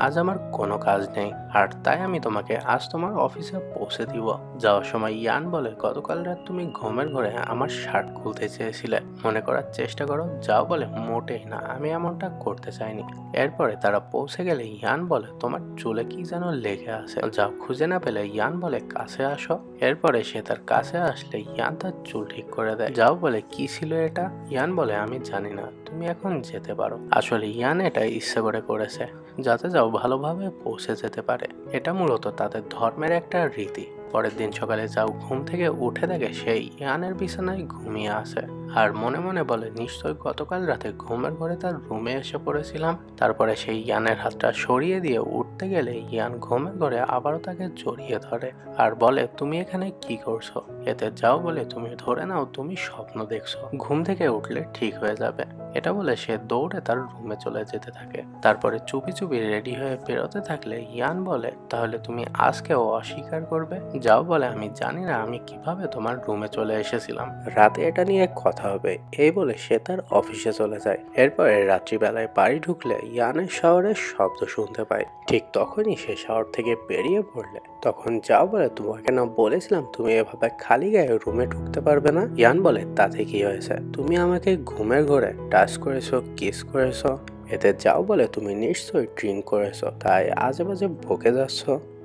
আজ আমার কোনো কাজ নেই আর তাই আমি তোমাকে আজ তোমার অফিসে পৌঁছে দিব। যাওয়ার সময় ইয়ান বলে, গতকাল রাত তুমি ঘুমের ঘরে আমার শার্ট খুলতে চেয়েছিলে, মনে করার চেষ্টা করো। যাও বলে, মোটেই না, আমি এমনটা করতে চাইনি। এরপরে তারা পৌঁছে গেলে ইয়ান বলে, তোমার চুলে কি যেন লেগে আছে। যাও খুঁজে না পেলে ইয়ান বলে, কাছে আসো। এরপরে সে তার কাছে আসলে ইয়ান তার চুল ঠিক করে দেয়। যাও বলে, কি ছিল এটা? ইয়ান বলে, আমি জানি না, তুমি এখন যেতে পারো। আসলে ইয়ান এটা ইচ্ছে করে করেছে যাতে যাও ভালোভাবে পৌঁছে যেতে পারে। এটা মূলত তাদের ধর্মের একটা রীতি। পরের দিন সকালে যাও ঘুম থেকে উঠে দেখে সেই ইয়ানের বিছানায় ঘুমিয়ে আছে আর মনে মনে বলে, নিশ্চয় গতকাল রাতে ঘুমের ঘরে তার রুমে এসে পড়েছিলাম। তারপরে সেই ইয়ানের হাতটা সরিয়ে দিয়ে উঠতে গেলে ইয়ান ঘুমের ঘরে আবারও তাকে জড়িয়ে ধরে আর বলে, তুমি এখানে কি করছো? এতে যাও বলে, তুমি ধরে নাও তুমি স্বপ্ন দেখছো, ঘুম থেকে উঠলে ঠিক হয়ে যাবে। এটা বলে সে দৌড়ে তার রুমে চলে যেতে থাকে। তারপরে চুপি চুপি রেডি হয়ে বেরোতে থাকলে ইয়ান বলে, তাহলে তুমি আজকেও অস্বীকার করবে? যাও বলে, আমি জানি না আমি কিভাবে তোমার রুমে চলে এসেছিলাম, রাতে এটা নিয়ে কথা হবে। এই বলে সে তার অফিসে চলে যায়। এরপরে রাত্রিবেলায় বাড়ি ঢুকলে ইয়ানের শাওয়ারের শব্দ শুনতে পায়। ঠিক তখনই সে শাওয়ার থেকে বেরিয়ে পড়লে তখন যাও বলে, তোমাকে না বলেছিলাম তুমি এভাবে খালি গায়ে রুমে ঢুকতে পারবে না? ইয়ান বলে, তাতে কি হয়েছে? তুমি আমাকে ঘুমের ঘরে টাচ করেছো, কিস করেছো, এতে যাও বলে, তুমি নিশ্চয়ই ড্রিঙ্ক করেছো, তাই আজে বাজে বকে যাচ্ছ।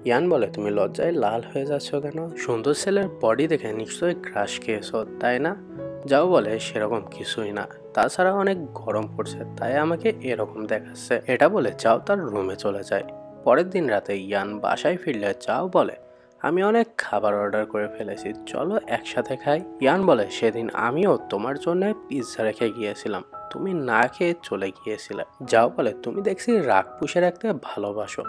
ইয়ান বলে, তুমি লজ্জায় লাল হয়ে যাচ্ছ কেন? সুন্দর ছেলের বডি দেখে নিশ্চয়ই ক্রাশ খেয়েছো তাই না? যাও বলে, সেরকম কিছুই না, তাছাড়া অনেক গরম পড়ছে তাই আমাকে এরকম দেখাচ্ছে। এটা বলে যাও তার রুমে চলে যায়। পরের দিন রাতে ইয়ান বাসায় ফিরলে যাও বলে, আমি অনেক খাবার অর্ডার করে ফেলেছি, চলো একসাথে খাই। ইয়ান বলে, সেদিন আমিও তোমার জন্য পিৎজা রেখে গিয়েছিলাম, তুমি না খেয়ে চলে গিয়েছিলে। যাও বলে, তুমি দেখছি রাগ পুষে রাখতে ভালোবাসো।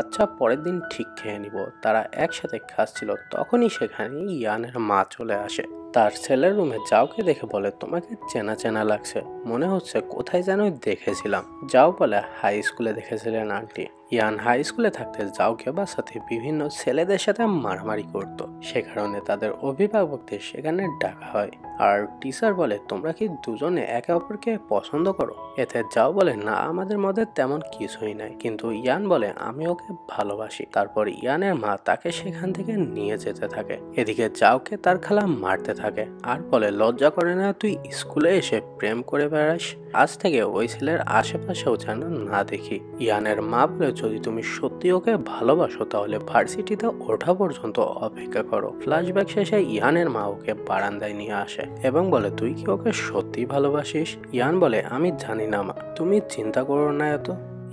আচ্ছা, পরের দিন ঠিক খেয়ে নিব। তারা একসাথে খাচ্ছিল, তখনই সেখানে ইয়ানের মা চলে আসে। তার ছেলের রুমে যাওকে দেখে বলে, তোমাকে চেনা চেনা লাগছে, মনে হচ্ছে কোথায় যেন দেখেছিলাম। যাও বলে, হাই স্কুলে দেখেছিলেন আন্টি। ইয়ান হাই স্কুলে থাকতে যাওকে বাসাতে বিভিন্ন ছেলেদের সাথে মারামারি করত, সে কারণে তাদের অভিভাবকদের সেখানে ডাকা হয়। আর টিচার বলে, তোমরা কি দুজনে একে অপরকে পছন্দ করো? এতে যাও বলে, না, আমাদের মধ্যে তেমন কিছুই নাই, কিন্তু ইয়ান বলে, আমি ওকে ভালোবাসি। তারপর ইয়ানের মা তাকে সেখান থেকে নিয়ে যেতে থাকে। এদিকে যাওকে তার খালা মারতে থাকে আর বলে, লজ্জা করে না তুই স্কুলে এসে প্রেম করে বেড়াস? আজ থেকে ওই ছেলের আশেপাশেও যেন না দেখি। ইয়ানের মা বলে, যদি তুমি সত্যি ওকে ভালোবাসো তাহলে ভার্সিটিতে ওঠা পর্যন্ত অপেক্ষা করো। ফ্ল্যাশব্যাক শেষে ইয়ানের মা ওকে বারান্দায় নিয়ে আসে এবং বলে, তুই কি ওকে সত্যি ভালোবাসিস? ইয়ান বলে, আমি জানি না মা, তুমি চিন্তা করো না এত।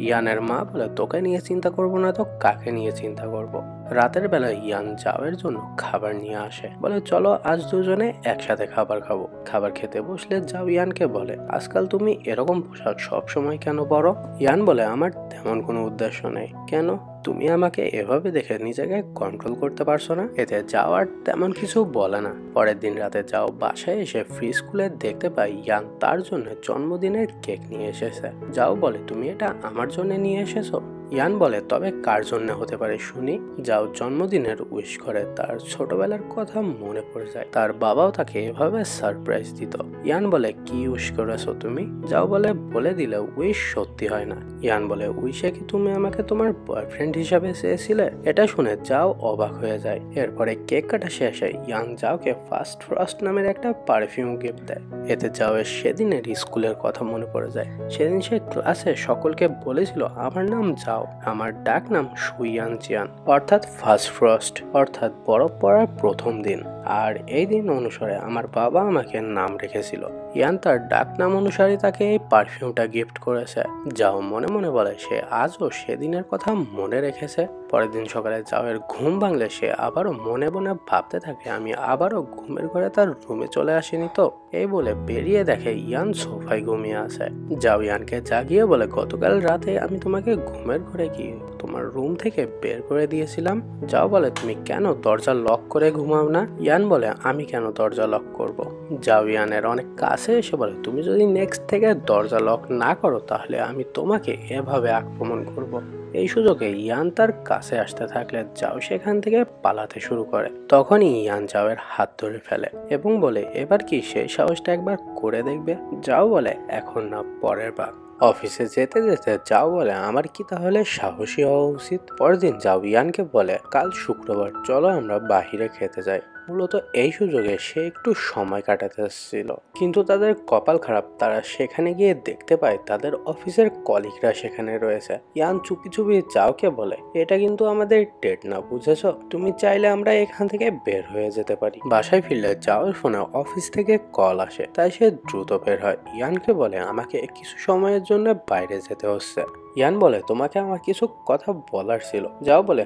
ইয়ানের মা বলে, তোকে নিয়ে চিন্তা করবো না তো কাকে নিয়ে চিন্তা করব? রাতের বেলা ইয়ান যাওয়ের জন্য খাবার নিয়ে আসে, বলে, চলো আজ দুজনে একসাথে খাবার খাবো। খাবার খেতে বসলে যাও ইয়ানকে বলে, আজকাল তুমি এরকম পোশাক সব সময় কেন পরো? ইয়ান বলে, আমার তেমন কোনো উদ্দেশ্য নেই। কেন? তুমি আমাকে এভাবে দেখে নিজেকে কন্ট্রোল করতে পারছো না? এতে যাওয়ার তেমন কিছু বলে না। পরের দিন রাতে যাও বাসায় এসে ফ্রিজ খুলে দেখতে পাই ইয়ান তার জন্য জন্মদিনের কেক নিয়ে এসেছে। যাও বলে, তুমি এটা আমার জন্য নিয়ে এসেছো? ইয়ান বলে, তবে কার জন্য হতে পারে শুনি। যাও জন্মদিনের উইশ করে, তার ছোটবেলার কথা মনে পড়ে যায়, তার বাবাও তাকে এভাবে সারপ্রাইজ দিত। ইয়ান বলে, কি উইশ করেছো তুমি? যাও বলে দিলে উইশ সত্যি হয় না। ইয়ান বলে, উইশে কি তুমি আমাকে তোমার বয়ফ্রেন্ড হিসাবে চেয়েছিলে? এটা শুনে যাও অবাক হয়ে যায়। এরপরে কেক কাটা শেষে ইয়ান যাওকে ফার্স্ট ফ্রস্ট নামের একটা পারফিউম গিফট দেয়। এতে যাওয়ের সেদিনের স্কুলের কথা মনে পড়ে যায়। সেদিন সে ক্লাসে সকলকে বলেছিল, আমার নাম যাও, আমার ডাক নাম সুইয়ান চিয়ান, অর্থাৎ ফার্স্ট ফ্রস্ট, অর্থাৎ বরফ পড়ার প্রথম দিন। আর এই দিন অনুসারে আমার বাবা আমাকে নাম রেখেছিল। ইয়ান তার ডাক নাম অনুসারে তাকে এই পারফিউমটা গিফট করেছে। যাও মনে মনে বলে, সে আজও সেদিনের কথা মনে রেখেছে। পরের দিন সকালে যাওয়ের ঘুম ভাঙলে সে আবারও মনে মনে ভাবতে থাকে, আমি আবারও ঘুমের ঘরে তার রুমে চলে আসিনি তো। এই বলে বেরিয়ে দেখে ইয়ান সোফায় ঘুমিয়ে আছে। যাও ইয়ানকে জাগিয়ে বলে, গতকাল রাতে আমি তোমাকে ঘুমের ঘরে গিয়ে তোমার রুম থেকে বের করে দিয়েছিলাম। যাও বলে, তুমি কেন দরজা লক করে ঘুমাও না? ইয়ান বলে, আমি কেন দরজা লক করব? যাও ইয়ানের অনেক কাছে এসে বলে, তুমি যদি নেক্সট থেকে দরজা লক না করো তাহলে আমি তোমাকে এভাবে আক্রমণ করব। এই সুযোগে ইয়ান তার কাছে আসতে থাকলে যাও সেখান থেকে পালাতে শুরু করে। তখনই ইয়ান যাওয়ের হাত ধরে ফেলে এবং বলে, এবার কি সেই সাহসটা একবার করে দেখবে? যাও বলে, এখন না, পরের বার। অফিসে যেতে যেতে যাও বলে, আমার কি তাহলে সাহসী হওয়া উচিত? পরের দিন যাও ইয়ানকে বলে, কাল শুক্রবার, চলো আমরা বাহিরে খেতে যাই। মূলত এই সুযোগে সে একটু সময় কাটাতে এসেছিল, কিন্তু তাদের কপাল খারাপ, তারা সেখানে গিয়ে দেখতে পায় তাদের অফিসের কলিগরা সেখানে রয়েছে। ইয়ান চুপি চুপি যাওকে বলে, এটা কিন্তু আমাদের ডেট না, বুঝেছো? তুমি চাইলে আমরা এখান থেকে বের হয়ে যেতে পারি। বাসায় ফিরলে যাওয়ার ফোনে অফিস থেকে কল আসে, তাই সে দ্রুত বের হয়। ইয়ানকে বলে, আমাকে কিছু সময়ের জন্য বাইরে যেতে হচ্ছে। ইয়ান বলে, তোমাকে আমার কিছু কথা বলার ছিল। যাও বলে,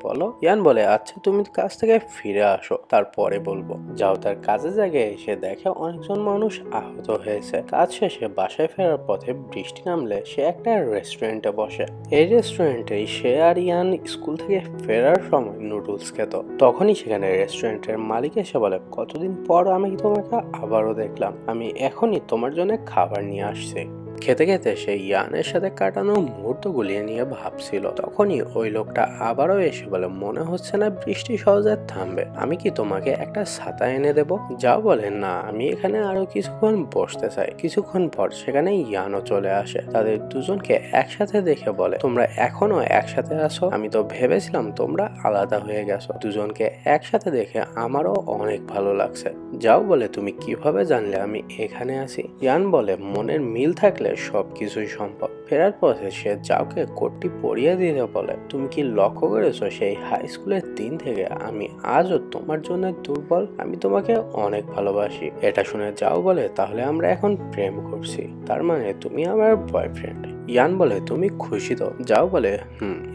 বলো। ইয়ান বলে, আচ্ছা তুমি কাজ থেকে ফিরে আসো, তারপরে বলবো। যাও তার কাজের জায়গায় এসে দেখে অনেকজন মানুষ আহত হয়েছে। কাজ শেষে বাসায় ফেরার পথে বৃষ্টি নামলে সে একটা রেস্টুরেন্টে বসে। এই রেস্টুরেন্টেই সে আর ইয়ান স্কুল থেকে ফেরার সময় নুডলস খেত। তখনই সেখানে রেস্টুরেন্টের মালিক এসে বলে, কতদিন পর আমি তোমাকে আবারও দেখলাম, আমি এখনই তোমার জন্য খাবার নিয়ে আসছি। খেতে খেতে সে ইয়ানের সাথে কাটানো মুহূর্তগুলি নিয়ে ভাবছিল। তখনই ওই লোকটা আবারও এসে বলে, মনে হচ্ছে না বৃষ্টি সহজে থামবে, আমি কি তোমাকে একটা ছাতা এনে দেব? যাও বলে, না, আমি এখানে আরো কিছুক্ষণ বসতে চাই। কিছুক্ষণ পর সেখানে ইয়ানও চলে আসে। তাদের দুজনকে একসাথে দেখে বলে, তোমরা এখনো একসাথে আছো? আমি তো ভেবেছিলাম তোমরা আলাদা হয়ে গেছো। দুজনকে একসাথে দেখে আমারও অনেক ভালো লাগছে। যাও বলে, তুমি কিভাবে জানলে আমি এখানে আছি? ইয়ান বলে, মনের মিল থাকলে সবকিছুই সম্ভব। ফেরার পথে সে জাওকে কোটটি পরিয়ে দিতে বলে, তুমি কি লক্ষ্য করেছো সেই হাই স্কুলের দিন থেকে আমি আজও তোমার জন্য দুর্বল, আমি তোমাকে অনেক ভালোবাসি। এটা শুনে জাও বলে, তাহলে আমরা এখন প্রেম করছি, তার মানে তুমি আমার বয়ফ্রেন্ড। ইয়ান বলে, তুমি খুশি তো? যাও বলে,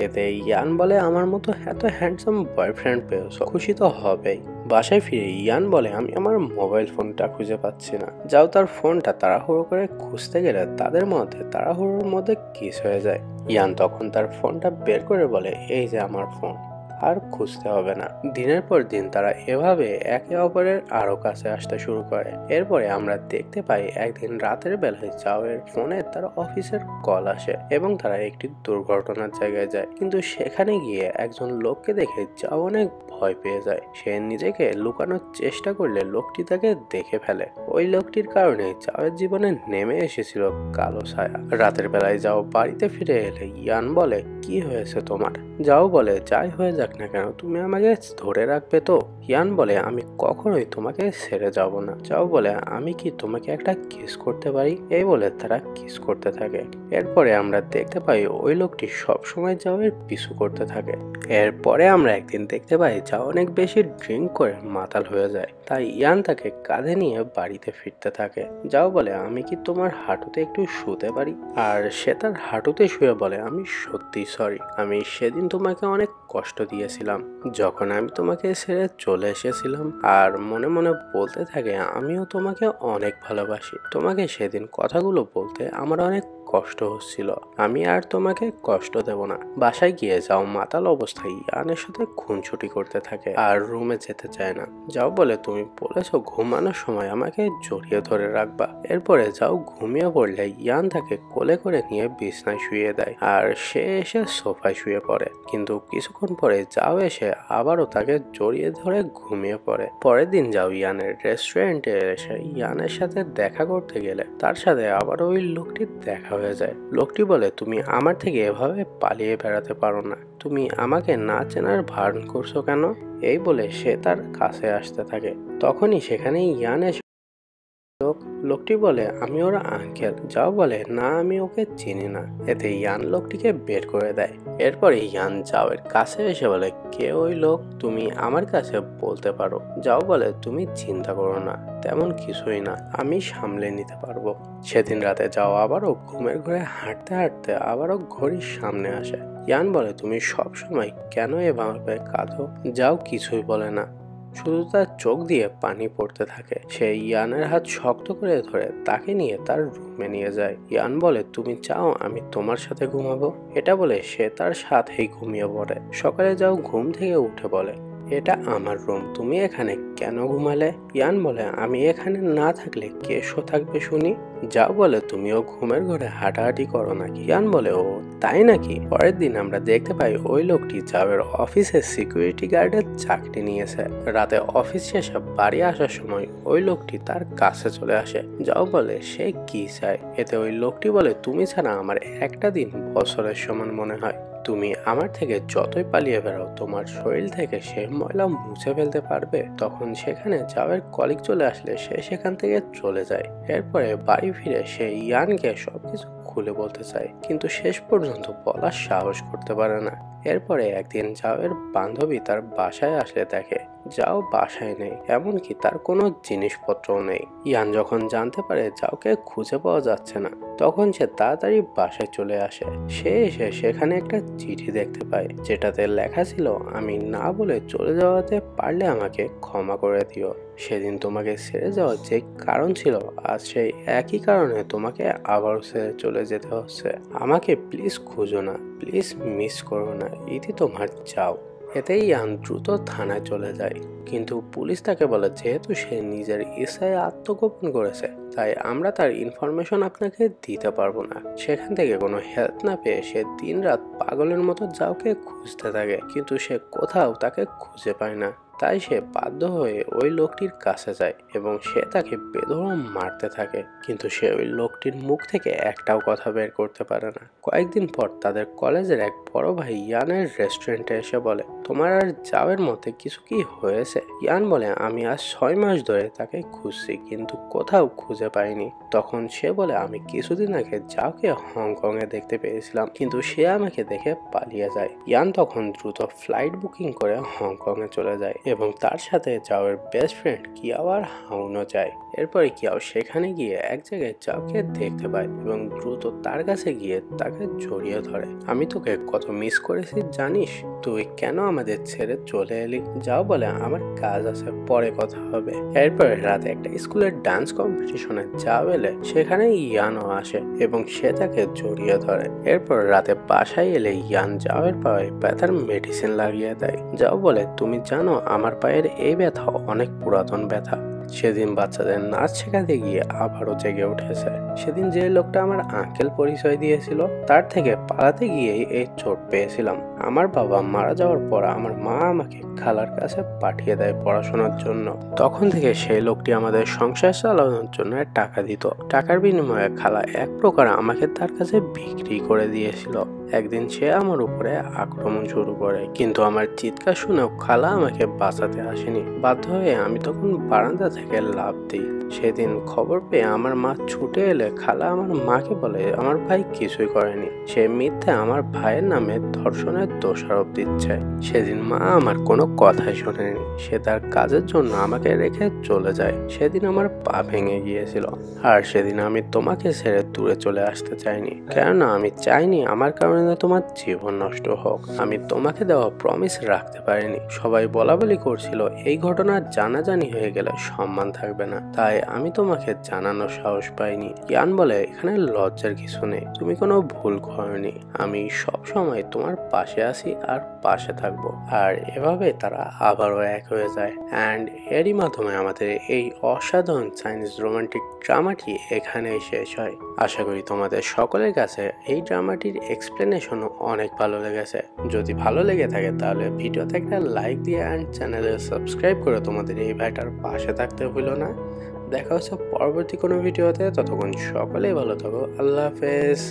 এতে ইয়ান বলে, আমার মতো এত হ্যান্ডসাম বয়ফ্রেন্ড পেয়েছো, খুশি তো হবেই। বাসায় ফিরে ইয়ান বলে, আমি আমার মোবাইল ফোনটা খুঁজে পাচ্ছি না। যাও তার ফোনটা তাড়াহুড়ো করে খুঁজতে গেলে তাদের মধ্যে তাড়াহুড়োর মধ্যে কিস হয়ে যায়। ইয়ান তখন তার ফোনটা বের করে বলে, এই যে আমার ফোন, আর খুঁজতে হবে না। দিনের পর দিন তারা এভাবে একে অপরের আরো কাছে আসতে শুরু করে। এরপরে আমরা দেখতে পাই একদিন রাতের বেলায় জাওয়ের ফোনে তার অফিসের কল আসে এবং তারা একটি দুর্ঘটনার জায়গায় যায়। কিন্তু সেখানে গিয়ে একজন লোককে দেখে জাও অনেক ভয় পেয়ে যায়। সে নিজেকে লুকানোর চেষ্টা করলে লোকটি তাকে দেখে ফেলে। ওই লোকটির কারণে জাওয়ের জীবনে নেমে এসেছিল কালো ছায়া। রাতের বেলায় যাও বাড়িতে ফিরে এলে ইয়ান বলে, কি হয়েছে তোমার? যাও বলে, যাই হয়ে যাক না কেন তুমি আমাকে ধরে রাখবে তো? ইয়ান বলে, আমি কখনোই তোমাকে ছেড়ে যাব না। যাও বলে, আমি কি তোমাকে একটা কিস করতে পারি? এই বলে তারা কিস করতে থাকে। এরপরে আমরা দেখতে পাই ওই লোকটি সবসময় যাওয়ের পিছু করতে থাকে। এরপরে আমরা একদিন দেখতে পাই যা অনেক বেশি ড্রিঙ্ক করে মাতাল হয়ে যায়, তাই ইয়ান তাকে কাঁধে নিয়ে বাড়িতে ফিরতে থাকে। যাও বলে, আমি কি তোমার হাঁটুতে একটু শুতে পারি? আর সে তার হাঁটুতে শুয়ে বলে, আমি সত্যি সরি, আমি সেদিন তোমাকে অনেক কষ্ট দিয়েছিলাম যখন আমি তোমাকে ছেড়ে চলে এসেছিলাম। আর মনে মনে বলতে থাকে, আমিও তোমাকে অনেক ভালোবাসি, তোমাকে সেদিন কথাগুলো বলতে আমার অনেক কষ্ট হচ্ছিল, আমি আর তোমাকে কষ্ট দেব না। বাসায় গিয়ে যাও মাতাল অবস্থায় ইয়ানের সাথে খুনছুটি করতে থাকে আর রুমে যেতে চায় না। যাও বলে, তুমি বলেছো ঘুমানোর সময় আমাকে জড়িয়ে ধরে রাখবা। এরপরে যাও ঘুমিয়ে পড়লে ইয়ান তাকে কোলে করে নিয়ে বিছনায় শুয়ে দেয় আর সে এসে সোফায় শুয়ে পড়ে। কিন্তু কিছুক্ষণ পরে যাও এসে আবারও তাকে জড়িয়ে ধরে ঘুমিয়ে পড়ে। পরের দিন যাও ইয়ানের রেস্টুরেন্টে এসে ইয়ানের সাথে দেখা করতে গেলে তার সাথে আবার ওই লোকটির দেখা হয়ে যায়। লোকটি বলে, তুমি আমার থেকে এভাবে পালিয়ে বেড়াতে পারো না, তুমি আমাকে না চেনার ভান করছো কেন? এই বলে সে তার কাছে আসতে থাকে। তখনই সেখানে ইয়ান এসে লোকটি বলে, আমি ওর আঙ্কেল। যাও বলে, না আমি ওকে চিনি না। এতে ইয়ান লোকটিকে বের করে দেয়। এরপরে ইয়ান যাওয়ের কাছে এসে বলে, কে ওই লোক? তুমি আমার কাছে বলতে পারো। যাও বলে, তুমি চিন্তা করো না, তেমন কিছুই না, আমি সামলে নিতে পারবো। সেদিন রাতে যাও আবারও ঘুমের ঘরে হাঁটতে হাঁটতে আবারও ঘড়ির সামনে আসে। ইয়ান বলে, তুমি সব সময় কেন এভাবে কাঁদো? যাও কিছুই বলে না, শুধু তার চোখ দিয়ে পানি পড়তে থাকে। সে ইয়ানের হাত শক্ত করে ধরে তাকে নিয়ে তার রুমে নিয়ে যায়। ইয়ান বলে, তুমি চাও আমি তোমার সাথে ঘুমাবো? এটা বলে সে তার সাথেই ঘুমিয়ে পড়ে। সকালে যাও ঘুম থেকে উঠে বলে, এটা আমার রুম, তুমি এখানে কেন ঘুমালে? ইয়ান বলে, আমি এখানে না থাকলে কে শো থাকবে শুনি? যাও বলে, তুমিও ঘুমের ঘরে হাঁটাহাঁটি করো নাকি? ইয়ান বলে, ও তাই নাকি? পরের দিন আমরা দেখতে পাই ওই লোকটি যাওয়ের অফিসে সিকিউরিটি গার্ডের চাকরি নিয়েছে। রাতে অফিস শেষে বাড়ি আসার সময় ওই লোকটি তার কাছে চলে আসে। যাও বলে, সে কি চায়? এতে ওই লোকটি বলে, তুমি ছাড়া আমার একটা দিন বছরের সমান মনে হয়, তুমি আমার থেকে যতই পালিয়ে বেড়াও তোমার শরীর থেকে সে ময়লা মুছে ফেলতে পারবে? তখন সেখানে যাওয়ের কলিগ চলে আসলে সে সেখান থেকে চলে যায়। এরপরে বাড়ি ফিরে সে ইয়ানকে সবকিছু খুলে বলতে চায়, কিন্তু শেষ পর্যন্ত বলার সাহস করতে পারে না। এরপরে একদিন যাওয়ের বান্ধবী তার বাসায় আসলে দেখে যাও বাসায় নেই, এমনকি তার কোনো জিনিসপত্রও নেই। ইয়ান যখন জানতে পারে যাওকে খুঁজে পাওয়া যাচ্ছে না, তখন সে তাড়াতাড়ি বাসায় চলে আসে। সে এসে সেখানে একটা চিঠি দেখতে পায় যেটাতে লেখা ছিল, আমি না বলে চলে যাওয়াতে পারলে আমাকে ক্ষমা করে দিও। সেদিন তোমাকে ছেড়ে যাওয়ার যে কারণ ছিল আজ সেই একই কারণে তোমাকে আবারও ছেড়ে চলে যেতে হচ্ছে। আমাকে প্লিজ খুঁজো না, প্লিজ মিস করো না, ইতি তোমার যাও। এতেই ইয়ান দ্রুত থানায় চলে যায়, কিন্তু পুলিশ তাকে বলে যেহেতু সে নিজের ইচ্ছায় আত্মগোপন করেছে তাই আমরা তার ইনফরমেশন আপনাকে দিতে পারবো না। সেখান থেকে কোনো হেল্প না পেয়ে সে দিন রাত পাগলের মতো যাওকে খুঁজতে থাকে, কিন্তু সে কোথাও তাকে খুঁজে পায় না। তাই সে বাধ্য হয়ে ওই লোকটির কাছে যায় এবং সে তাকে বেধড়ক মারতে থাকে, কিন্তু সে ওই লোকটির মুখ থেকে একটাও কথা বের করতে পারে না। কয়েকদিন পর তাদের কলেজের এক বড় ভাই ইয়ানের রেস্টুরেন্টে এসে বলে, তোমার আর জাওয়ের মধ্যে কিছু কি হয়েছে? ইয়ান বলে, আমি আজ 6 মাস ধরে তাকে খুঁজছি কিন্তু কোথাও খুঁজে পাইনি। তখন সে বলে, আমি কিছুদিন আগে জাওকে হংকং এ দেখতে পেয়েছিলাম, কিন্তু সে আমাকে দেখে পালিয়ে যায়। ইয়ান তখন দ্রুত ফ্লাইট বুকিং করে হংকং এ চলে যায় এবং তার সাথে জাওয়ের বেস্ট ফ্রেন্ড কিয়াও আর হাউনও যায়। এরপরে কিয়াও সেখানে গিয়ে এক জায়গায় জাওকে দেখতে পায় এবং দ্রুত তার কাছে গিয়ে তাকে জড়িয়ে ধরে। আমি তোকে কত মিস করেছি জানিস, তুই কেন আমাদের ছেড়ে চলে এলি? যাও বলে, আমার কাজ আছে, পরে কথা হবে। এরপরে রাতে একটা স্কুলের ডান্স কম্পিটিশনে যাও এলে সেখানে ইয়ানও আসে এবং সে তাকে জড়িয়ে ধরে। এরপর রাতে বাসায় এলে ইয়ান জাওয়ের পায়ে ব্যথার মেডিসিন লাগিয়ে দেয়। যাও বলে, তুমি জানো আমার পায়ের এই ব্যথা অনেক পুরাতন ব্যথা। সেদিন বাচ্চাদের নাচ শেখাতে গিয়ে আবারও জেগে উঠেছে। সেদিন যে লোকটা আমার আঙ্কেল পরিচয় দিয়েছিল তার থেকে পালাতে গিয়েই এই চোট পেয়েছিলাম। আমার বাবা মারা যাওয়ার পর আমার মা আমাকে খালার কাছে পাঠিয়ে দেয় পড়াশোনার জন্য। তখন থেকে সেই লোকটি আমাদের সংসার চালানোর জন্য টাকা দিত। টাকার বিনিময়ে খালা এক প্রকার আমাকে তার কাছে বিক্রি করে দিয়েছিল। একদিন সে আমার উপরে আক্রমণ শুরু করে, কিন্তু আমার চিৎকার শুনেও খালা আমাকে বাঁচাতে আসেনি। বাধ্য হয়ে আমি তখন বারান্দা থেকে লাফ দিই। সেদিন খবর পেয়ে আমার মা ছুটে এলে খালা আমার মাকে বলে, আমার ভাই কিছুই করেনি, সে মিথ্যে আমার ভাইয়ের নামে ধর্ষণের দোষারোপ দিচ্ছে। সেদিন মা আমার কোনো কথাই শোনেনি, সে তার কাজের জন্য আমাকে রেখে চলে যায়। সেদিন আমার পা ভেঙে গিয়েছিল, আর সেদিন আমি তোমাকে ছেড়ে দূরে চলে আসতে চাইনি, কেননা আমি চাইনি আমার কারণে তোমার জীবন নষ্ট হোক। আমি তোমাকে দেওয়া প্রমিস রাখতে পারিনি। সবাই বলাবলি করছিল এই ঘটনা জানাজানি হয়ে গেলে সম্মান থাকবে না, তাই আমি তোমাকে জানানোর সাহস পাইনি। ইয়ান বলে, এখানে লজ্জার কিছু নেই, তুমি কোনো ভুল করনি, আমি সব সময় তোমার পাশে আছি আর পাশে থাকবো। আর এভাবে তারা আবারও এক হয়ে যায়। অ্যান্ড এরই মাধ্যমে আমাদের এই অসাধারণ চাইনিজ রোমান্টিক ড্রামাটি এখানেই শেষ হয়। আশা করি তোমাদের সকলের কাছে এই ড্রামাটির এক্সপ্লেনেশন অনেক ভালো লেগেছে। যদি ভালো লেগে থাকে তাহলে ভিডিওতে একটা লাইক দিয়ে অ্যান্ড চ্যানেলে সাবস্ক্রাইব করে তোমাদের এই ভাইটার পাশে থাকতে ভুলো না। দেখা হচ্ছে পরবর্তী কোনো ভিডিওতে, ততক্ষণ সকলেই ভালো থাকো। আল্লাহ হাফেজ।